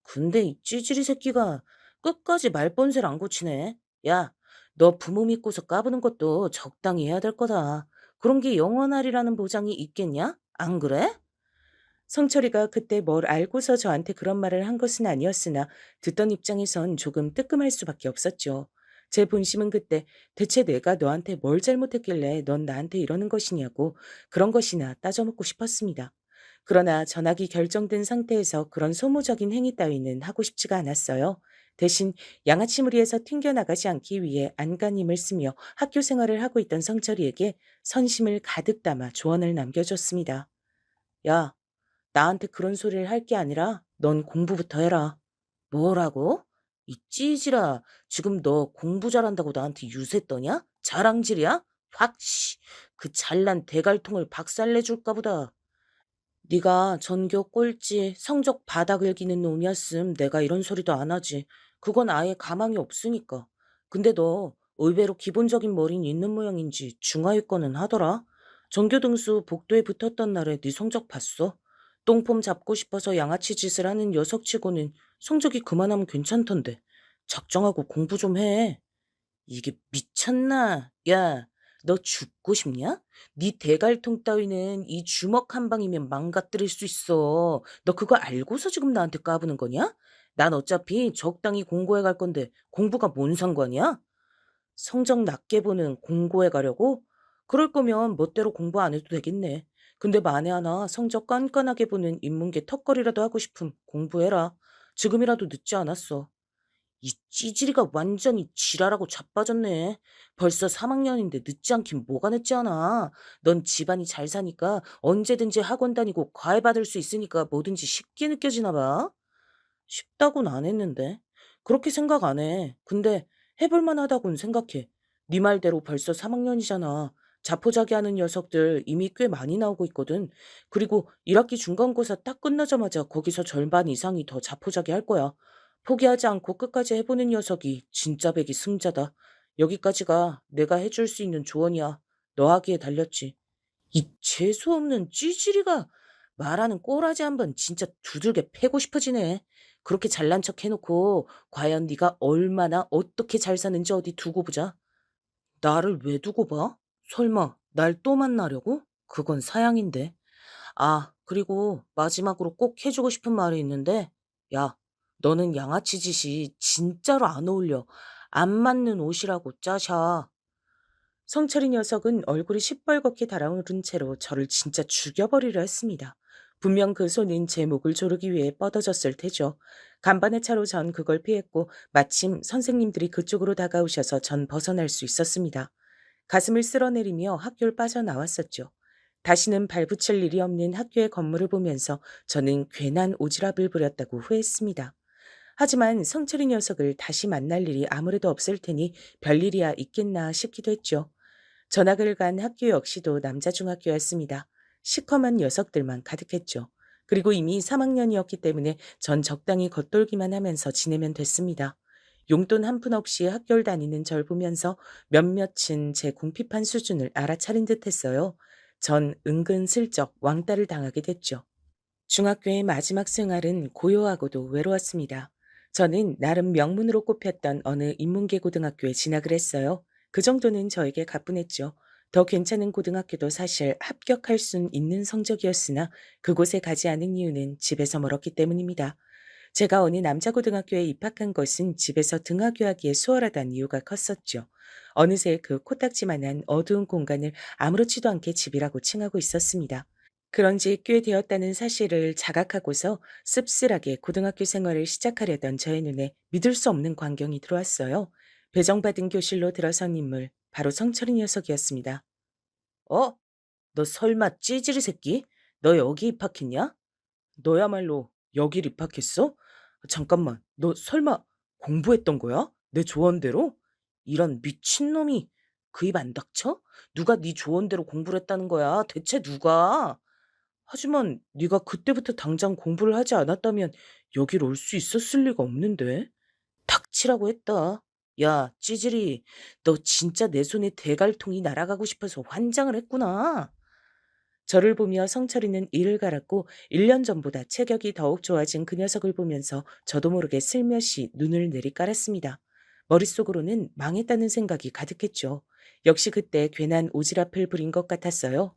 근데 이 찌질이 새끼가 끝까지 말본세를 안 고치네. 야, 너 부모 믿고서 까부는 것도 적당히 해야 될 거다. 그런 게 영원하리라는 보장이 있겠냐? 안 그래? 성철이가 그때 뭘 알고서 저한테 그런 말을 한 것은 아니었으나 듣던 입장에선 조금 뜨끔할 수밖에 없었죠. 제 본심은 그때 대체 내가 너한테 뭘 잘못했길래 넌 나한테 이러는 것이냐고 그런 것이나 따져묻고 싶었습니다. 그러나 전학이 결정된 상태에서 그런 소모적인 행위 따위는 하고 싶지가 않았어요. 대신 양아치 무리에서 튕겨나가지 않기 위해 안간힘을 쓰며 학교 생활을 하고 있던 성철이에게 선심을 가득 담아 조언을 남겨줬습니다. 야, 나한테 그런 소리를 할 게 아니라 넌 공부부터 해라. 뭐라고? 이 찌질아, 지금 너 공부 잘한다고 나한테 유세 떠냐? 자랑질이야? 확 씨. 그 잘난 대갈통을 박살내 줄까 보다. 네가 전교 꼴찌, 성적 바닥을 기는 놈이었음 내가 이런 소리도 안 하지. 그건 아예 가망이 없으니까. 근데 너 의외로 기본적인 머리는 있는 모양인지 중하위권은 하더라. 전교 등수 복도에 붙었던 날에 네 성적 봤어. 똥폼 잡고 싶어서 양아치 짓을 하는 녀석치고는 성적이 그만하면 괜찮던데. 작정하고 공부 좀 해. 이게 미쳤나? 야, 너 죽고 싶냐? 네 대갈통 따위는 이 주먹 한 방이면 망가뜨릴 수 있어. 너 그거 알고서 지금 나한테 까부는 거냐? 난 어차피 적당히 공고해 갈 건데 공부가 뭔 상관이야? 성적 낮게 보는 공고해 가려고? 그럴 거면 멋대로 공부 안 해도 되겠네. 근데 만에 하나 성적 깐깐하게 보는 인문계 턱걸이라도 하고 싶음 공부해라. 지금이라도 늦지 않았어. 이 찌질이가 완전히 지랄하고 자빠졌네. 벌써 3학년인데 늦지 않긴 뭐가 늦지 않아. 넌 집안이 잘 사니까 언제든지 학원 다니고 과외 받을 수 있으니까 뭐든지 쉽게 느껴지나 봐. 쉽다고는 안 했는데. 그렇게 생각 안 해. 근데 해볼 만하다고는 생각해. 네 말대로 벌써 3학년이잖아. 자포자기하는 녀석들 이미 꽤 많이 나오고 있거든. 그리고 1학기 중간고사 딱 끝나자마자 거기서 절반 이상이 더 자포자기 할 거야. 포기하지 않고 끝까지 해보는 녀석이 진짜 백이 승자다. 여기까지가 내가 해줄 수 있는 조언이야. 너 하기에 달렸지. 이 재수없는 찌질이가 말하는 꼬라지 한번 진짜 두들겨 패고 싶어지네. 그렇게 잘난 척 해놓고 과연 네가 얼마나 어떻게 잘 사는지 어디 두고 보자. 나를 왜 두고 봐? 설마 날 또 만나려고? 그건 사양인데. 아, 그리고 마지막으로 꼭 해주고 싶은 말이 있는데, 야, 너는 양아치 짓이 진짜로 안 어울려. 안 맞는 옷이라고 짜샤. 성철이 녀석은 얼굴이 시뻘겋게 달아오른 채로 저를 진짜 죽여버리려 했습니다. 분명 그 손은 제 목을 조르기 위해 뻗어졌을 테죠. 간반의 차로 전 그걸 피했고 마침 선생님들이 그쪽으로 다가오셔서 전 벗어날 수 있었습니다. 가슴을 쓸어내리며 학교를 빠져나왔었죠. 다시는 발붙일 일이 없는 학교의 건물을 보면서 저는 괜한 오지랖을 부렸다고 후회했습니다. 하지만 성철이 녀석을 다시 만날 일이 아무래도 없을 테니 별일이야 있겠나 싶기도 했죠. 전학을 간 학교 역시도 남자 중학교였습니다. 시커먼 녀석들만 가득했죠. 그리고 이미 3학년이었기 때문에 전 적당히 겉돌기만 하면서 지내면 됐습니다. 용돈 한 푼 없이 학교를 다니는 절 보면서 몇몇은 제 궁핍한 수준을 알아차린 듯 했어요. 전 은근슬쩍 왕따를 당하게 됐죠. 중학교의 마지막 생활은 고요하고도 외로웠습니다. 저는 나름 명문으로 꼽혔던 어느 인문계 고등학교에 진학을 했어요. 그 정도는 저에게 가뿐했죠. 더 괜찮은 고등학교도 사실 합격할 순 있는 성적이었으나 그곳에 가지 않은 이유는 집에서 멀었기 때문입니다. 제가 어느 남자 고등학교에 입학한 것은 집에서 등하교하기에 수월하다는 이유가 컸었죠. 어느새 그 코딱지만한 어두운 공간을 아무렇지도 않게 집이라고 칭하고 있었습니다. 그런 지 꽤 되었다는 사실을 자각하고서 씁쓸하게 고등학교 생활을 시작하려던 저의 눈에 믿을 수 없는 광경이 들어왔어요. 배정받은 교실로 들어선 인물, 바로 성철이 녀석이었습니다. 어? 너 설마 찌질이 새끼? 너 여기 입학했냐? 너야말로 여길 입학했어? 잠깐만, 너 설마 공부했던 거야? 내 조언대로? 이런 미친놈이 그 입 안 닥쳐? 누가 네 조언대로 공부를 했다는 거야? 대체 누가? 하지만 네가 그때부터 당장 공부를 하지 않았다면 여길 올 수 있었을 리가 없는데. 닥치라고 했다. 야, 찌질이, 너 진짜 내 손에 대갈통이 날아가고 싶어서 환장을 했구나. 저를 보며 성철이는 이를 갈았고 1년 전보다 체격이 더욱 좋아진 그 녀석을 보면서 저도 모르게 슬며시 눈을 내리깔았습니다. 머릿속으로는 망했다는 생각이 가득했죠. 역시 그때 괜한 오지랖을 부린 것 같았어요.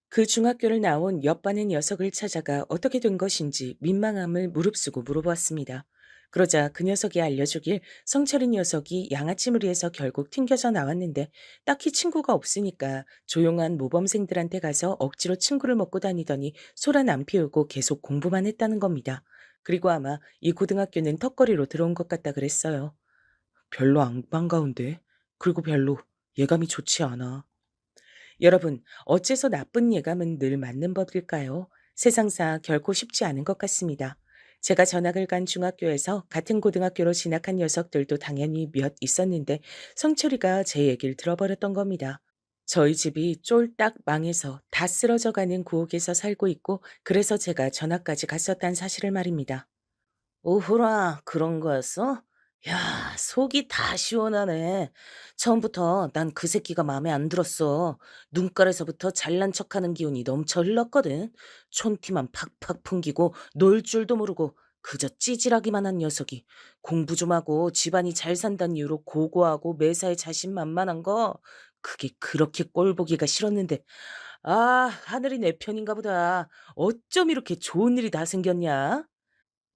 그 중학교를 나온 옆반의 녀석을 찾아가 어떻게 된 것인지 민망함을 무릅쓰고 물어보았습니다. 그러자 그 녀석이 알려주길 성철이 녀석이 양아치무리에서 결국 튕겨져 나왔는데 딱히 친구가 없으니까 조용한 모범생들한테 가서 억지로 친구를 먹고 다니더니 소란 안 피우고 계속 공부만 했다는 겁니다. 그리고 아마 이 고등학교는 턱걸이로 들어온 것 같다 그랬어요. 별로 안 반가운데. 그리고 별로 예감이 좋지 않아. 여러분, 어째서 나쁜 예감은 늘 맞는 법일까요? 세상사 결코 쉽지 않은 것 같습니다. 제가 전학을 간 중학교에서 같은 고등학교로 진학한 녀석들도 당연히 몇 있었는데 성철이가 제 얘기를 들어버렸던 겁니다. 저희 집이 쫄딱 망해서 다 쓰러져 가는 구옥에서 살고 있고 그래서 제가 전학까지 갔었단 사실을 말입니다. 오호라, 그런 거였어? 야, 속이 다 시원하네. 처음부터 난 그 새끼가 마음에 안 들었어. 눈깔에서부터 잘난 척하는 기운이 넘쳐 흘렀거든. 촌티만 팍팍 풍기고 놀 줄도 모르고 그저 찌질하기만 한 녀석이 공부 좀 하고 집안이 잘 산다는 이유로 고고하고 매사에 자신만만한 거 그게 그렇게 꼴보기가 싫었는데 아, 하늘이 내 편인가 보다. 어쩜 이렇게 좋은 일이 다 생겼냐?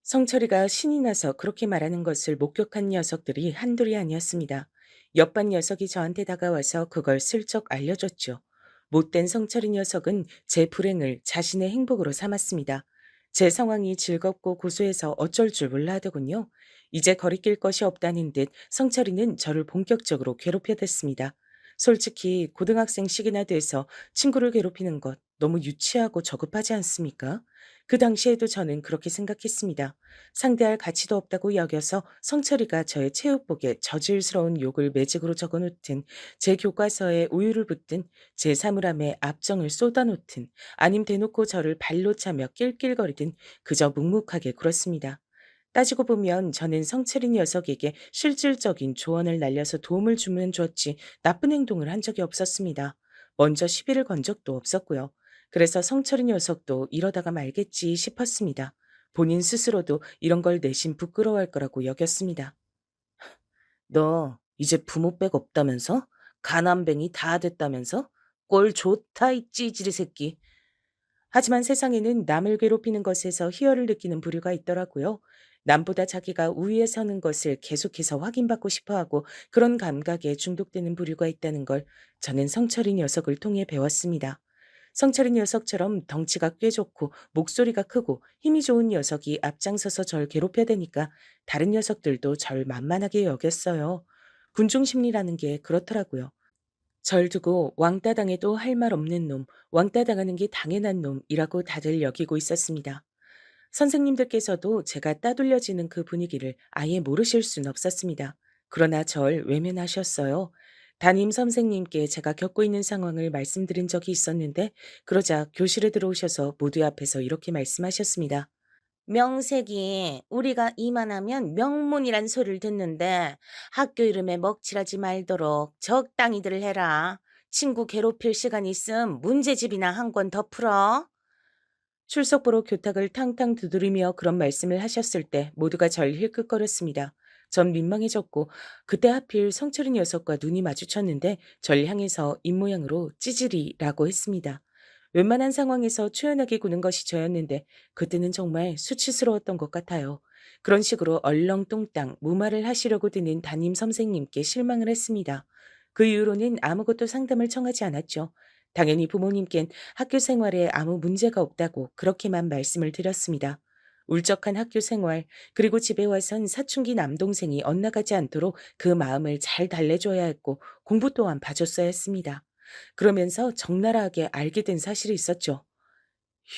성철이가 신이 나서 그렇게 말하는 것을 목격한 녀석들이 한둘이 아니었습니다. 옆반 녀석이 저한테 다가와서 그걸 슬쩍 알려줬죠. 못된 성철이 녀석은 제 불행을 자신의 행복으로 삼았습니다. 제 상황이 즐겁고 고소해서 어쩔 줄 몰라 하더군요. 이제 거리낄 것이 없다는 듯 성철이는 저를 본격적으로 괴롭혀댔습니다. 솔직히 고등학생식이나 돼서 친구를 괴롭히는 것 너무 유치하고 저급하지 않습니까? 그 당시에도 저는 그렇게 생각했습니다. 상대할 가치도 없다고 여겨서 성철이가 저의 체육복에 저질스러운 욕을 매직으로 적어놓든 제 교과서에 우유를 붓든 제 사물함에 압정을 쏟아놓든 아님 대놓고 저를 발로 차며 낄낄거리든 그저 묵묵하게 굴었습니다. 따지고 보면 저는 성철이 녀석에게 실질적인 조언을 날려서 도움을 주면 줬지 나쁜 행동을 한 적이 없었습니다. 먼저 시비를 건 적도 없었고요. 그래서 성철이 녀석도 이러다가 말겠지 싶었습니다. 본인 스스로도 이런 걸 내심 부끄러워할 거라고 여겼습니다. 너 이제 부모 백 없다면서? 가난뱅이 다 됐다면서? 꼴 좋다 이 찌질이 새끼. 하지만 세상에는 남을 괴롭히는 것에서 희열을 느끼는 부류가 있더라고요. 남보다 자기가 우위에 서는 것을 계속해서 확인받고 싶어하고 그런 감각에 중독되는 부류가 있다는 걸 저는 성철이 녀석을 통해 배웠습니다. 성철이 녀석처럼 덩치가 꽤 좋고 목소리가 크고 힘이 좋은 녀석이 앞장서서 절 괴롭혀대니까 다른 녀석들도 절 만만하게 여겼어요. 군중 심리라는 게 그렇더라고요. 절 두고 왕따 당해도 할 말 없는 놈, 왕따 당하는 게 당연한 놈이라고 다들 여기고 있었습니다. 선생님들께서도 제가 따돌려지는 그 분위기를 아예 모르실 순 없었습니다. 그러나 절 외면하셨어요. 담임 선생님께 제가 겪고 있는 상황을 말씀드린 적이 있었는데 그러자 교실에 들어오셔서 모두 앞에서 이렇게 말씀하셨습니다. 명색이 우리가 이만하면 명문이란 소리를 듣는데 학교 이름에 먹칠하지 말도록 적당히들 해라. 친구 괴롭힐 시간 있음 문제집이나 한 권 더 풀어. 출석부로 교탁을 탕탕 두드리며 그런 말씀을 하셨을 때 모두가 절 힐끗거렸습니다. 전 민망해졌고 그때 하필 성철이 녀석과 눈이 마주쳤는데 절 향해서 입모양으로 찌질이라고 했습니다. 웬만한 상황에서 초연하게 구는 것이 저였는데 그때는 정말 수치스러웠던 것 같아요. 그런 식으로 얼렁뚱땅 무말을 하시려고 드는 담임 선생님께 실망을 했습니다. 그 이후로는 아무것도 상담을 청하지 않았죠. 당연히 부모님께는 학교 생활에 아무 문제가 없다고 그렇게만 말씀을 드렸습니다. 울적한 학교 생활, 그리고 집에 와선 사춘기 남동생이 엇나가지 않도록 그 마음을 잘 달래줘야 했고 공부 또한 봐줬어야 했습니다. 그러면서 적나라하게 알게 된 사실이 있었죠.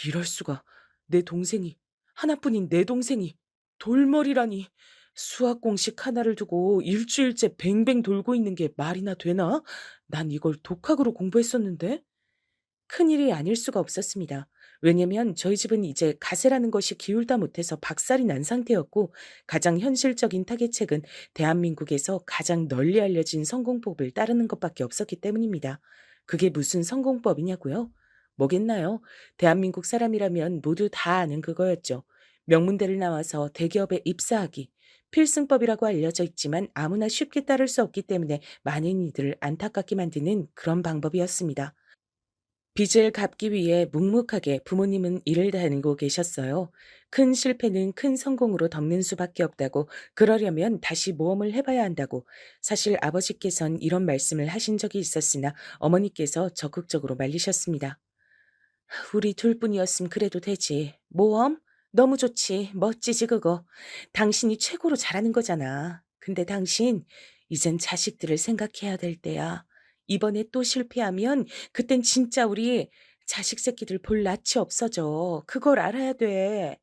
이럴 수가. 내 동생이, 하나뿐인 내 동생이 돌머리라니. 수학 공식 하나를 두고 일주일째 뱅뱅 돌고 있는 게 말이나 되나? 난 이걸 독학으로 공부했었는데? 큰일이 아닐 수가 없었습니다. 왜냐면 저희 집은 이제 가세라는 것이 기울다 못해서 박살이 난 상태였고 가장 현실적인 타겟책은 대한민국에서 가장 널리 알려진 성공법을 따르는 것밖에 없었기 때문입니다. 그게 무슨 성공법이냐고요? 뭐겠나요? 대한민국 사람이라면 모두 다 아는 그거였죠. 명문대를 나와서 대기업에 입사하기. 필승법이라고 알려져 있지만 아무나 쉽게 따를 수 없기 때문에 많은 이들을 안타깝게 만드는 그런 방법이었습니다. 빚을 갚기 위해 묵묵하게 부모님은 일을 다니고 계셨어요. 큰 실패는 큰 성공으로 덮는 수밖에 없다고, 그러려면 다시 모험을 해봐야 한다고. 사실 아버지께선 이런 말씀을 하신 적이 있었으나 어머니께서 적극적으로 말리셨습니다. 우리 둘뿐이었음 그래도 되지. 모험? 너무 좋지. 멋지지 그거. 당신이 최고로 잘하는 거잖아. 근데 당신 이젠 자식들을 생각해야 될 때야. 이번에 또 실패하면 그땐 진짜 우리 자식 새끼들 볼 낯이 없어져. 그걸 알아야 돼.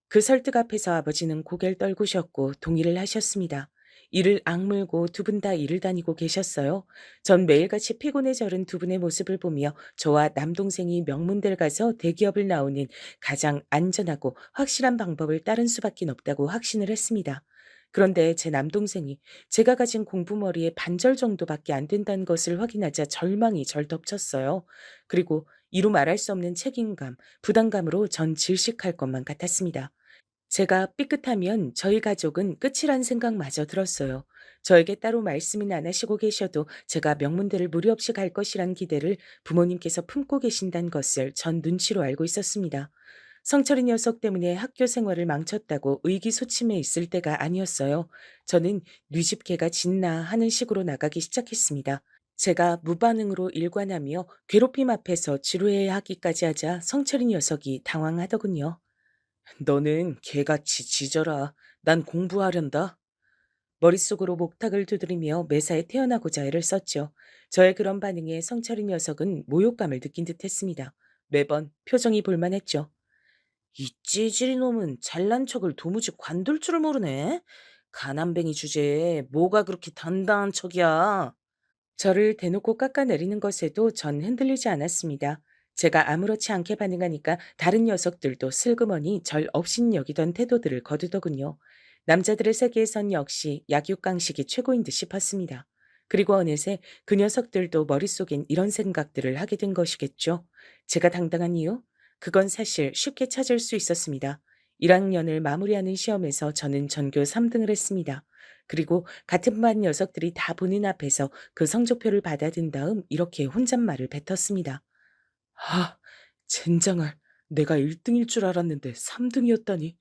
그 설득 앞에서 아버지는 고개를 떨구셨고 동의를 하셨습니다. 이를 악물고 두 분 다 일을 다니고 계셨어요. 전 매일같이 피곤에 절은 두 분의 모습을 보며 저와 남동생이 명문대를 가서 대기업을 나오는 가장 안전하고 확실한 방법을 따른 수밖에 없다고 확신을 했습니다. 그런데 제 남동생이 제가 가진 공부머리의 반절 정도밖에 안 된다는 것을 확인하자 절망이 절 덮쳤어요. 그리고 이루 말할 수 없는 책임감, 부담감으로 전 질식할 것만 같았습니다. 제가 삐끗하면 저희 가족은 끝이란 생각마저 들었어요. 저에게 따로 말씀은 안 하시고 계셔도 제가 명문대를 무리 없이 갈 것이란 기대를 부모님께서 품고 계신다는 것을 전 눈치로 알고 있었습니다. 성철이 녀석 때문에 학교 생활을 망쳤다고 의기소침해 있을 때가 아니었어요. 저는 뉘집개가 짖나 하는 식으로 나가기 시작했습니다. 제가 무반응으로 일관하며 괴롭힘 앞에서 지루해야 하기까지 하자 성철이 녀석이 당황하더군요. 너는 개같이 짖어라. 난 공부하련다. 머릿속으로 목탁을 두드리며 매사에 태어나고자 애를 썼죠. 저의 그런 반응에 성철이 녀석은 모욕감을 느낀 듯했습니다. 매번 표정이 볼만했죠. 이 찌질이 놈은 잘난 척을 도무지 관둘 줄을 모르네. 가난뱅이 주제에 뭐가 그렇게 단단한 척이야. 저를 대놓고 깎아내리는 것에도 전 흔들리지 않았습니다. 제가 아무렇지 않게 반응하니까 다른 녀석들도 슬그머니 절 업신 여기던 태도들을 거두더군요. 남자들의 세계에선 역시 약육강식이 최고인 듯 싶었습니다. 그리고 어느새 그 녀석들도 머릿속엔 이런 생각들을 하게 된 것이겠죠. 제가 당당한 이유? 그건 사실 쉽게 찾을 수 있었습니다. 1학년을 마무리하는 시험에서 저는 전교 3등을 했습니다. 그리고 같은 반 녀석들이 다 보는 앞에서 그 성적표를 받아든 다음 이렇게 혼잣말을 뱉었습니다. 아, 젠장할. 내가 1등일 줄 알았는데 3등이었다니.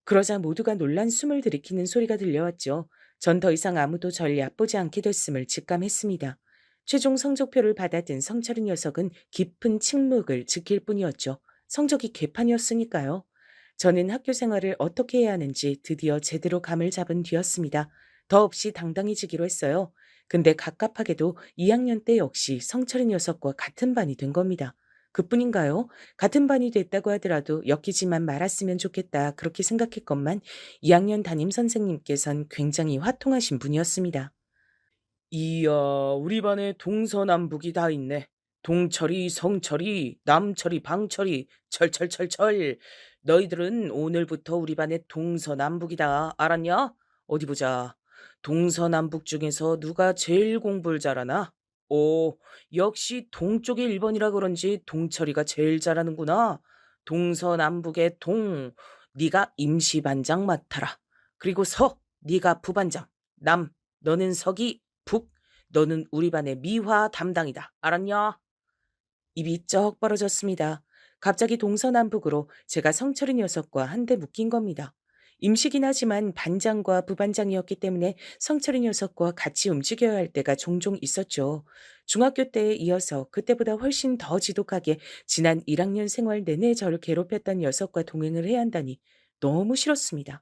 그러자 모두가 놀란 숨을 들이키는 소리가 들려왔죠. 전 더 이상 아무도 절 얕보지 않게 됐음을 직감했습니다. 최종 성적표를 받아든 성철이 녀석은 깊은 침묵을 지킬 뿐이었죠. 성적이 개판이었으니까요. 저는 학교 생활을 어떻게 해야 하는지 드디어 제대로 감을 잡은 뒤였습니다. 더없이 당당해지기로 했어요. 근데 갑갑하게도 2학년 때 역시 성철이 녀석과 같은 반이 된 겁니다. 그뿐인가요? 같은 반이 됐다고 하더라도 엮이지만 말았으면 좋겠다 그렇게 생각했건만 2학년 담임 선생님께선 굉장히 화통하신 분이었습니다. 이야, 우리 반에 동서남북이 다 있네. 동철이, 성철이, 남철이, 방철이, 철철철철. 너희들은 오늘부터 우리 반에 동서남북이다. 알았냐? 어디 보자. 동서남북 중에서 누가 제일 공부를 잘하나? 오, 역시 동쪽이 1번이라 그런지 동철이가 제일 잘하는구나. 동서남북의 동, 네가 임시반장 맡아라. 그리고 서, 네가 부반장. 남, 너는 서기, 북, 너는 우리 반의 미화 담당이다. 알았냐? 입이 쩍 벌어졌습니다. 갑자기 동서남북으로 제가 성철이 녀석과 한데 묶인 겁니다. 임시긴 하지만 반장과 부반장이었기 때문에 성철이 녀석과 같이 움직여야 할 때가 종종 있었죠. 중학교 때에 이어서 그때보다 훨씬 더 지독하게 지난 1학년 생활 내내 저를 괴롭혔던 녀석과 동행을 해야 한다니 너무 싫었습니다.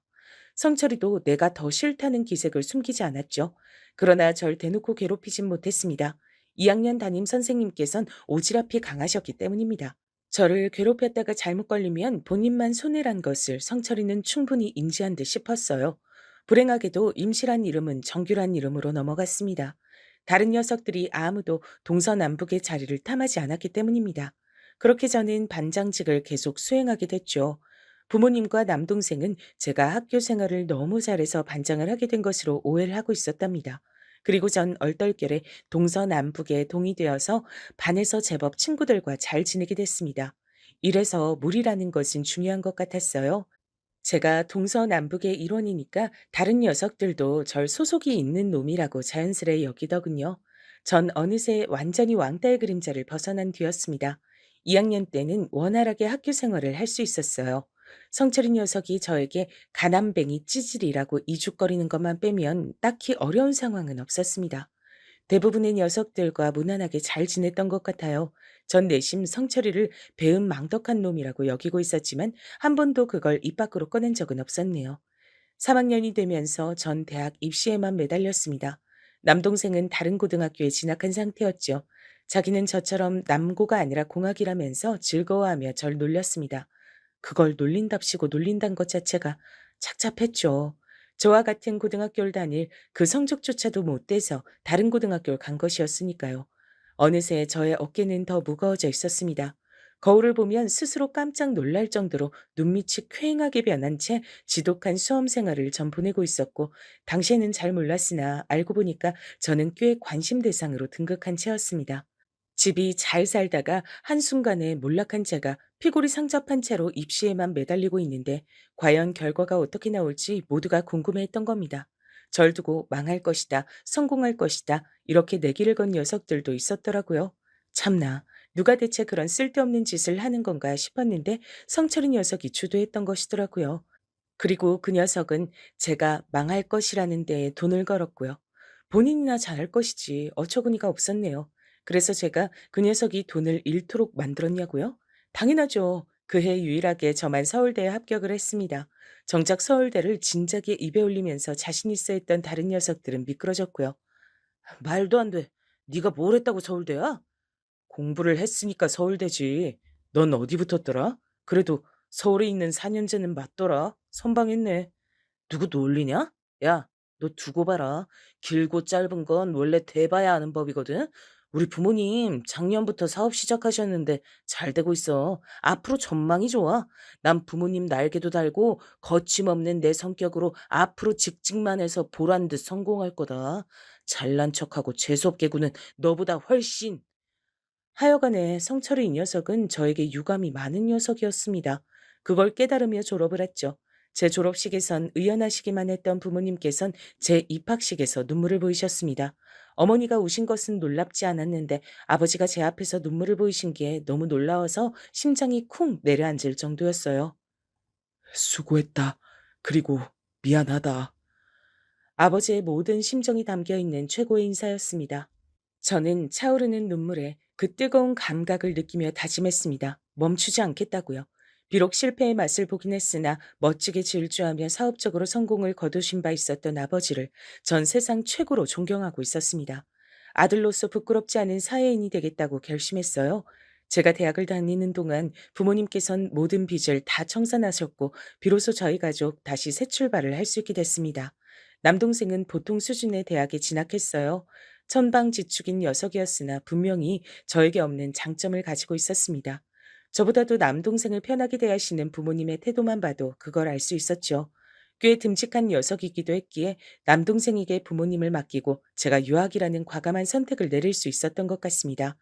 성철이도 내가 더 싫다는 기색을 숨기지 않았죠. 그러나 절 대놓고 괴롭히진 못했습니다. 2학년 담임 선생님께선 오지랖이 강하셨기 때문입니다. 저를 괴롭혔다가 잘못 걸리면 본인만 손해란 것을 성철이는 충분히 인지한 듯 싶었어요. 불행하게도 임시란 이름은 정규란 이름으로 넘어갔습니다. 다른 녀석들이 아무도 동서남북의 자리를 탐하지 않았기 때문입니다. 그렇게 저는 반장직을 계속 수행하게 됐죠. 부모님과 남동생은 제가 학교 생활을 너무 잘해서 반장을 하게 된 것으로 오해를 하고 있었답니다. 그리고 전 얼떨결에 동서남북에 동의되어서 반에서 제법 친구들과 잘 지내게 됐습니다. 이래서 무리라는 것은 중요한 것 같았어요. 제가 동서남북의 일원이니까 다른 녀석들도 절 소속이 있는 놈이라고 자연스레 여기더군요. 전 어느새 완전히 왕따의 그림자를 벗어난 뒤였습니다. 2학년 때는 원활하게 학교 생활을 할 수 있었어요. 성철이 녀석이 저에게 가난뱅이 찌질이라고 이죽거리는 것만 빼면 딱히 어려운 상황은 없었습니다. 대부분의 녀석들과 무난하게 잘 지냈던 것 같아요. 전 내심 성철이를 배은망덕한 놈이라고 여기고 있었지만 한 번도 그걸 입 밖으로 꺼낸 적은 없었네요. 3학년이 되면서 전 대학 입시에만 매달렸습니다. 남동생은 다른 고등학교에 진학한 상태였죠. 자기는 저처럼 남고가 아니라 공학이라면서 즐거워하며 절 놀렸습니다. 그걸 놀린답시고 놀린다는 것 자체가 착잡했죠. 저와 같은 고등학교를 다닐 그 성적조차도 못 돼서 다른 고등학교를 간 것이었으니까요. 어느새 저의 어깨는 더 무거워져 있었습니다. 거울을 보면 스스로 깜짝 놀랄 정도로 눈밑이 퀭하게 변한 채 지독한 수험 생활을 전 보내고 있었고, 당시에는 잘 몰랐으나 알고 보니까 저는 꽤 관심 대상으로 등극한 채였습니다. 집이 잘 살다가 한순간에 몰락한 제가 피골이 상접한 채로 입시에만 매달리고 있는데 과연 결과가 어떻게 나올지 모두가 궁금해했던 겁니다. 절 두고 망할 것이다, 성공할 것이다 이렇게 내기를 건 녀석들도 있었더라고요. 참나, 누가 대체 그런 쓸데없는 짓을 하는 건가 싶었는데 성철이 녀석이 주도했던 것이더라고요. 그리고 그 녀석은 제가 망할 것이라는 데에 돈을 걸었고요. 본인이나 잘할 것이지 어처구니가 없었네요. 그래서 제가 그 녀석이 돈을 잃도록 만들었냐고요? 당연하죠. 그해 유일하게 저만 서울대에 합격을 했습니다. 정작 서울대를 진작에 입에 올리면서 자신 있어 했던 다른 녀석들은 미끄러졌고요. 말도 안 돼. 네가 뭘 했다고 서울대야? 공부를 했으니까 서울대지. 넌 어디 붙었더라? 그래도 서울에 있는 4년제는 맞더라. 선방했네. 누구 놀리냐? 야, 너 두고 봐라. 길고 짧은 건 원래 대봐야 아는 법이거든. 우리 부모님 작년부터 사업 시작하셨는데 잘 되고 있어. 앞으로 전망이 좋아. 난 부모님 날개도 달고 거침없는 내 성격으로 앞으로 직직만 해서 보란 듯 성공할 거다. 잘난 척하고 재수없게 구는 너보다 훨씬. 하여간에 성철이 이 녀석은 저에게 유감이 많은 녀석이었습니다. 그걸 깨달으며 졸업을 했죠. 제 졸업식에선 의연하시기만 했던 부모님께선 제 입학식에서 눈물을 보이셨습니다. 어머니가 우신 것은 놀랍지 않았는데 아버지가 제 앞에서 눈물을 보이신 게 너무 놀라워서 심장이 쿵 내려앉을 정도였어요. 수고했다. 그리고 미안하다. 아버지의 모든 심정이 담겨 있는 최고의 인사였습니다. 저는 차오르는 눈물에 그 뜨거운 감각을 느끼며 다짐했습니다. 멈추지 않겠다고요. 비록 실패의 맛을 보긴 했으나 멋지게 질주하며 사업적으로 성공을 거두신 바 있었던 아버지를 전 세상 최고로 존경하고 있었습니다. 아들로서 부끄럽지 않은 사회인이 되겠다고 결심했어요. 제가 대학을 다니는 동안 부모님께선 모든 빚을 다 청산하셨고 비로소 저희 가족 다시 새 출발을 할 수 있게 됐습니다. 남동생은 보통 수준의 대학에 진학했어요. 천방지축인 녀석이었으나 분명히 저에게 없는 장점을 가지고 있었습니다. 저보다도 남동생을 편하게 대하시는 부모님의 태도만 봐도 그걸 알 수 있었죠. 꽤 듬직한 녀석이기도 했기에 남동생에게 부모님을 맡기고 제가 유학이라는 과감한 선택을 내릴 수 있었던 것 같습니다.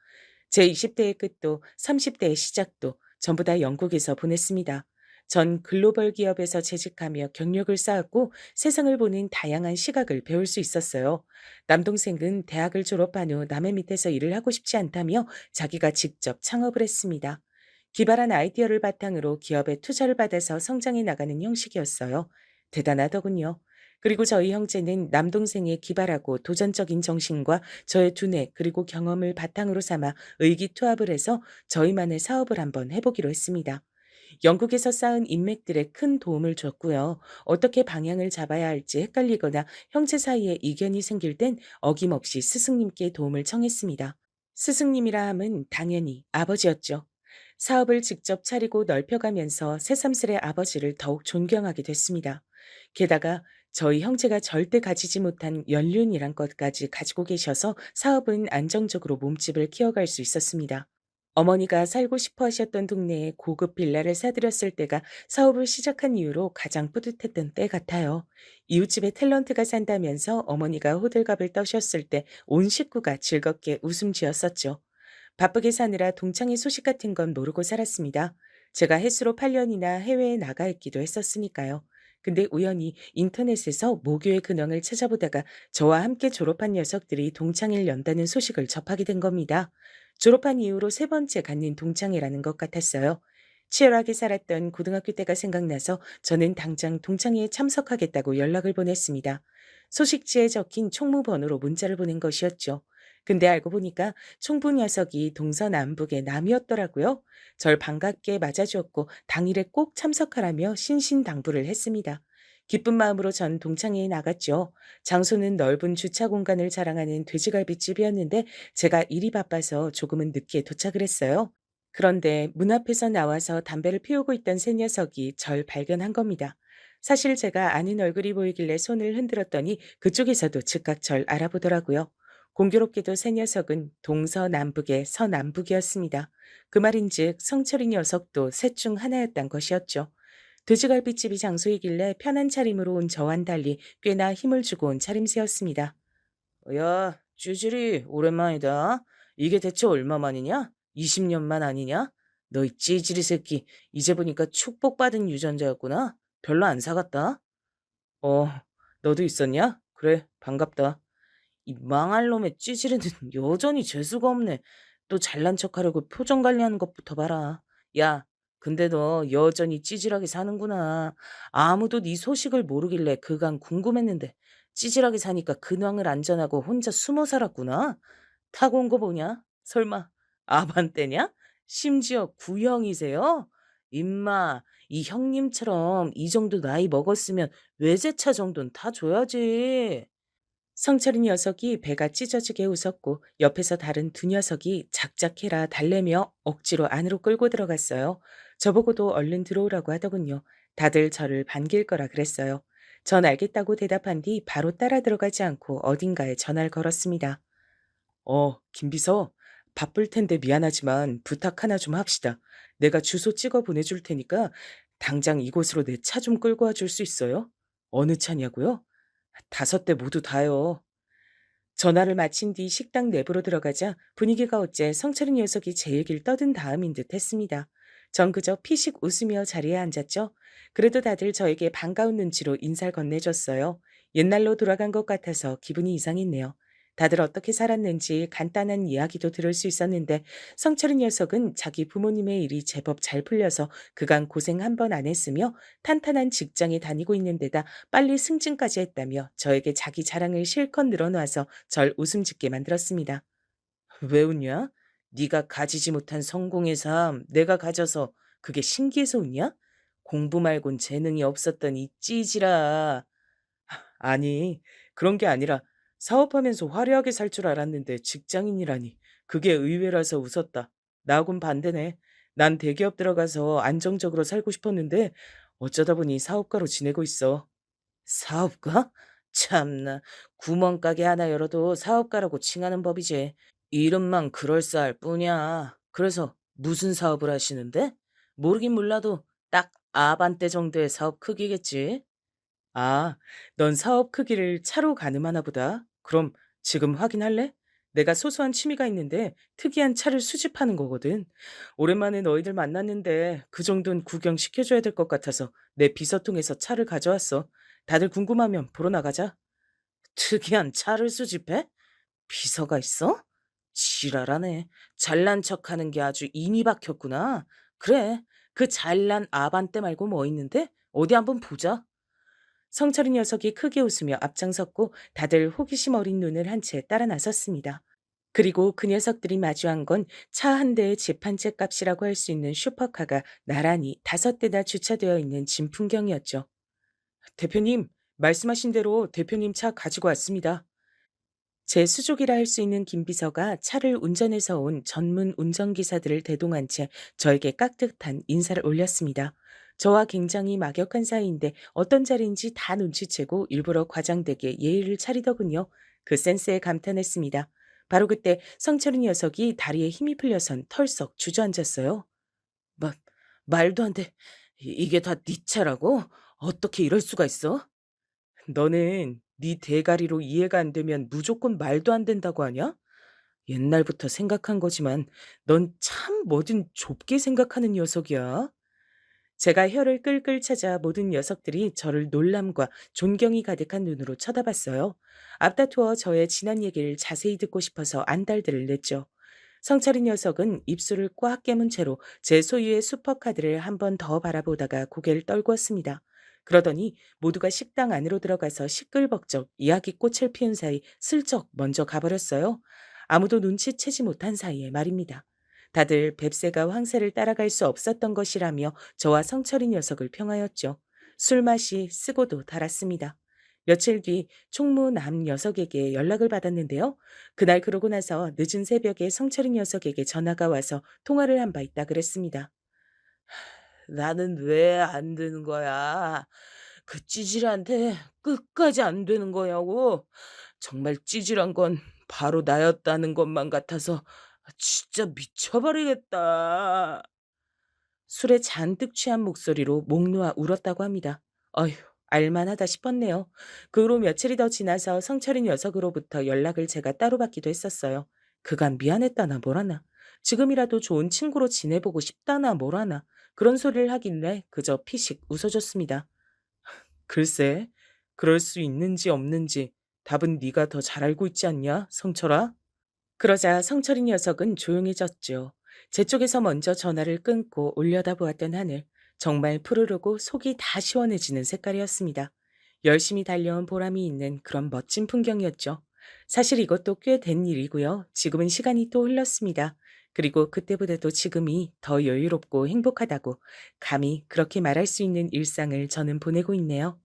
제 20대의 끝도 30대의 시작도 전부 다 영국에서 보냈습니다. 전 글로벌 기업에서 재직하며 경력을 쌓았고 세상을 보는 다양한 시각을 배울 수 있었어요. 남동생은 대학을 졸업한 후 남의 밑에서 일을 하고 싶지 않다며 자기가 직접 창업을 했습니다. 기발한 아이디어를 바탕으로 기업에 투자를 받아서 성장해 나가는 형식이었어요. 대단하더군요. 그리고 저희 형제는 남동생의 기발하고 도전적인 정신과 저의 두뇌 그리고 경험을 바탕으로 삼아 의기투합을 해서 저희만의 사업을 한번 해보기로 했습니다. 영국에서 쌓은 인맥들에 큰 도움을 줬고요. 어떻게 방향을 잡아야 할지 헷갈리거나 형제 사이에 이견이 생길 땐 어김없이 스승님께 도움을 청했습니다. 스승님이라 함은 당연히 아버지였죠. 사업을 직접 차리고 넓혀가면서 새삼스레 아버지를 더욱 존경하게 됐습니다. 게다가 저희 형제가 절대 가지지 못한 연륜이란 것까지 가지고 계셔서 사업은 안정적으로 몸집을 키워갈 수 있었습니다. 어머니가 살고 싶어 하셨던 동네에 고급 빌라를 사들였을 때가 사업을 시작한 이후로 가장 뿌듯했던 때 같아요. 이웃집에 탤런트가 산다면서 어머니가 호들갑을 떠셨을 때 온 식구가 즐겁게 웃음 지었었죠. 바쁘게 사느라 동창회 소식 같은 건 모르고 살았습니다. 제가 햇수로 8년이나 해외에 나가 있기도 했었으니까요. 근데 우연히 인터넷에서 모교의 근황을 찾아보다가 저와 함께 졸업한 녀석들이 동창회를 연다는 소식을 접하게 된 겁니다. 졸업한 이후로 세 번째 갖는 동창회라는 것 같았어요. 치열하게 살았던 고등학교 때가 생각나서 저는 당장 동창회에 참석하겠다고 연락을 보냈습니다. 소식지에 적힌 총무번호로 문자를 보낸 것이었죠. 근데 알고 보니까 총부 녀석이 동서남북의 남이었더라고요. 절 반갑게 맞아주었고 당일에 꼭 참석하라며 신신당부를 했습니다. 기쁜 마음으로 전 동창회에 나갔죠. 장소는 넓은 주차 공간을 자랑하는 돼지갈비집이었는데 제가 일이 바빠서 조금은 늦게 도착을 했어요. 그런데 문 앞에서 나와서 담배를 피우고 있던 새 녀석이 절 발견한 겁니다. 사실 제가 아는 얼굴이 보이길래 손을 흔들었더니 그쪽에서도 즉각 절 알아보더라고요. 공교롭게도 새 녀석은 동서남북의 서남북이었습니다. 그 말인즉 성철이 녀석도 셋 중 하나였단 것이었죠. 돼지갈비집이 장소이길래 편한 차림으로 온 저와는 달리 꽤나 힘을 주고 온 차림새였습니다. 야, 찌질이 오랜만이다. 이게 대체 얼마만이냐? 20년만 아니냐? 너 이 찌질이 새끼, 이제 보니까 축복받은 유전자였구나. 별로 안 사갔다. 어, 너도 있었냐? 그래, 반갑다. 이 망할 놈의 찌질이는 여전히 재수가 없네. 또 잘난 척하려고 표정 관리하는 것부터 봐라. 야, 근데 너 여전히 찌질하게 사는구나. 아무도 네 소식을 모르길래 그간 궁금했는데 찌질하게 사니까 근황을 안 전하고 혼자 숨어 살았구나. 타고 온 거 보냐? 설마 아반떼냐? 심지어 구형이세요? 임마, 이 형님처럼 이 정도 나이 먹었으면 외제차 정도는 타줘야지. 성철이 녀석이 배가 찢어지게 웃었고 옆에서 다른 두 녀석이 작작해라 달래며 억지로 안으로 끌고 들어갔어요. 저보고도 얼른 들어오라고 하더군요. 다들 저를 반길 거라 그랬어요. 전 알겠다고 대답한 뒤 바로 따라 들어가지 않고 어딘가에 전화를 걸었습니다. 김비서. 바쁠 텐데 미안하지만 부탁 하나 좀 합시다. 내가 주소 찍어 보내줄 테니까 당장 이곳으로 내 차 좀 끌고 와줄 수 있어요? 어느 차냐고요? 5대 모두 다요. 전화를 마친 뒤 식당 내부로 들어가자 분위기가 어째 성철인 녀석이 제 얘기를 떠든 다음인 듯 했습니다. 전 그저 피식 웃으며 자리에 앉았죠. 그래도 다들 저에게 반가운 눈치로 인사를 건네줬어요. 옛날로 돌아간 것 같아서 기분이 이상했네요. 다들 어떻게 살았는지 간단한 이야기도 들을 수 있었는데 성철이 녀석은 자기 부모님의 일이 제법 잘 풀려서 그간 고생 한 번 안 했으며 탄탄한 직장에 다니고 있는 데다 빨리 승진까지 했다며 저에게 자기 자랑을 실컷 늘어놓아서 절 웃음 짓게 만들었습니다. 왜 웃냐? 네가 가지지 못한 성공의 삶 내가 가져서 그게 신기해서 웃냐? 공부 말곤 재능이 없었던 이 찌질아. 아니, 그런 게 아니라 사업하면서 화려하게 살 줄 알았는데 직장인이라니. 그게 의외라서 웃었다. 나하고는 반대네. 난 대기업 들어가서 안정적으로 살고 싶었는데 어쩌다 보니 사업가로 지내고 있어. 사업가? 참나, 구멍가게 하나 열어도 사업가라고 칭하는 법이지. 이름만 그럴싸할 뿐이야. 그래서 무슨 사업을 하시는데? 모르긴 몰라도 딱 아반떼 정도의 사업 크기겠지. 아, 넌 사업 크기를 차로 가늠하나 보다. 그럼 지금 확인할래? 내가 소소한 취미가 있는데 특이한 차를 수집하는 거거든. 오랜만에 너희들 만났는데 그 정도는 구경시켜줘야 될 것 같아서 내 비서통에서 차를 가져왔어. 다들 궁금하면 보러 나가자. 특이한 차를 수집해? 비서가 있어? 지랄하네. 잘난 척하는 게 아주 인이 박혔구나. 그래, 그 잘난 아반떼 말고 뭐 있는데? 어디 한번 보자. 성철이 녀석이 크게 웃으며 앞장섰고 다들 호기심 어린 눈을 한 채 따라 나섰습니다. 그리고 그 녀석들이 마주한 건 차 한 대의 집 한 채 값이라고 할 수 있는 슈퍼카가 나란히 5대나 주차되어 있는 진풍경이었죠. 대표님, 말씀하신 대로 대표님 차 가지고 왔습니다. 제 수족이라 할 수 있는 김 비서가 차를 운전해서 온 전문 운전기사들을 대동한 채 저에게 깍듯한 인사를 올렸습니다. 저와 굉장히 막역한 사이인데 어떤 자리인지 다 눈치채고 일부러 과장되게 예의를 차리더군요. 그 센스에 감탄했습니다. 바로 그때 성철이 녀석이 다리에 힘이 풀려선 털썩 주저앉았어요. 마, 말도 안 돼. 이게 다 네 차라고? 어떻게 이럴 수가 있어? 너는 네 대가리로 이해가 안 되면 무조건 말도 안 된다고 하냐? 옛날부터 생각한 거지만 넌 참 뭐든 좁게 생각하는 녀석이야. 제가 혀를 끌끌 찾아 모든 녀석들이 저를 놀람과 존경이 가득한 눈으로 쳐다봤어요. 앞다투어 저의 지난 얘기를 자세히 듣고 싶어서 안달들을 냈죠. 성철이 녀석은 입술을 꽉 깨문 채로 제 소유의 슈퍼카드를 한 번 더 바라보다가 고개를 떨구었습니다. 그러더니 모두가 식당 안으로 들어가서 시끌벅적 이야기꽃을 피운 사이 슬쩍 먼저 가버렸어요. 아무도 눈치채지 못한 사이에 말입니다. 다들 뱁새가 황새를 따라갈 수 없었던 것이라며 저와 성철이 녀석을 평하였죠. 술맛이 쓰고도 달았습니다. 며칠 뒤 총무 남 녀석에게 연락을 받았는데요. 그날 그러고 나서 늦은 새벽에 성철이 녀석에게 전화가 와서 통화를 한 바 있다 그랬습니다. 나는 왜 안 되는 거야? 그 찌질한테 끝까지 안 되는 거냐고. 정말 찌질한 건 바로 나였다는 것만 같아서 진짜 미쳐버리겠다. 술에 잔뜩 취한 목소리로 목 놓아 울었다고 합니다. 어휴, 알만하다 싶었네요. 그 후로 며칠이 더 지나서 성철이 녀석으로부터 연락을 제가 따로 받기도 했었어요. 그간 미안했다나 뭐라나. 지금이라도 좋은 친구로 지내보고 싶다나 뭐라나. 그런 소리를 하길래 그저 피식 웃어줬습니다. 글쎄, 그럴 수 있는지 없는지 답은 네가 더 잘 알고 있지 않냐, 성철아? 그러자 성철이 녀석은 조용해졌죠. 제 쪽에서 먼저 전화를 끊고 올려다보았던 하늘. 정말 푸르르고 속이 다 시원해지는 색깔이었습니다. 열심히 달려온 보람이 있는 그런 멋진 풍경이었죠. 사실 이것도 꽤 된 일이고요. 지금은 시간이 또 흘렀습니다. 그리고 그때보다도 지금이 더 여유롭고 행복하다고 감히 그렇게 말할 수 있는 일상을 저는 보내고 있네요.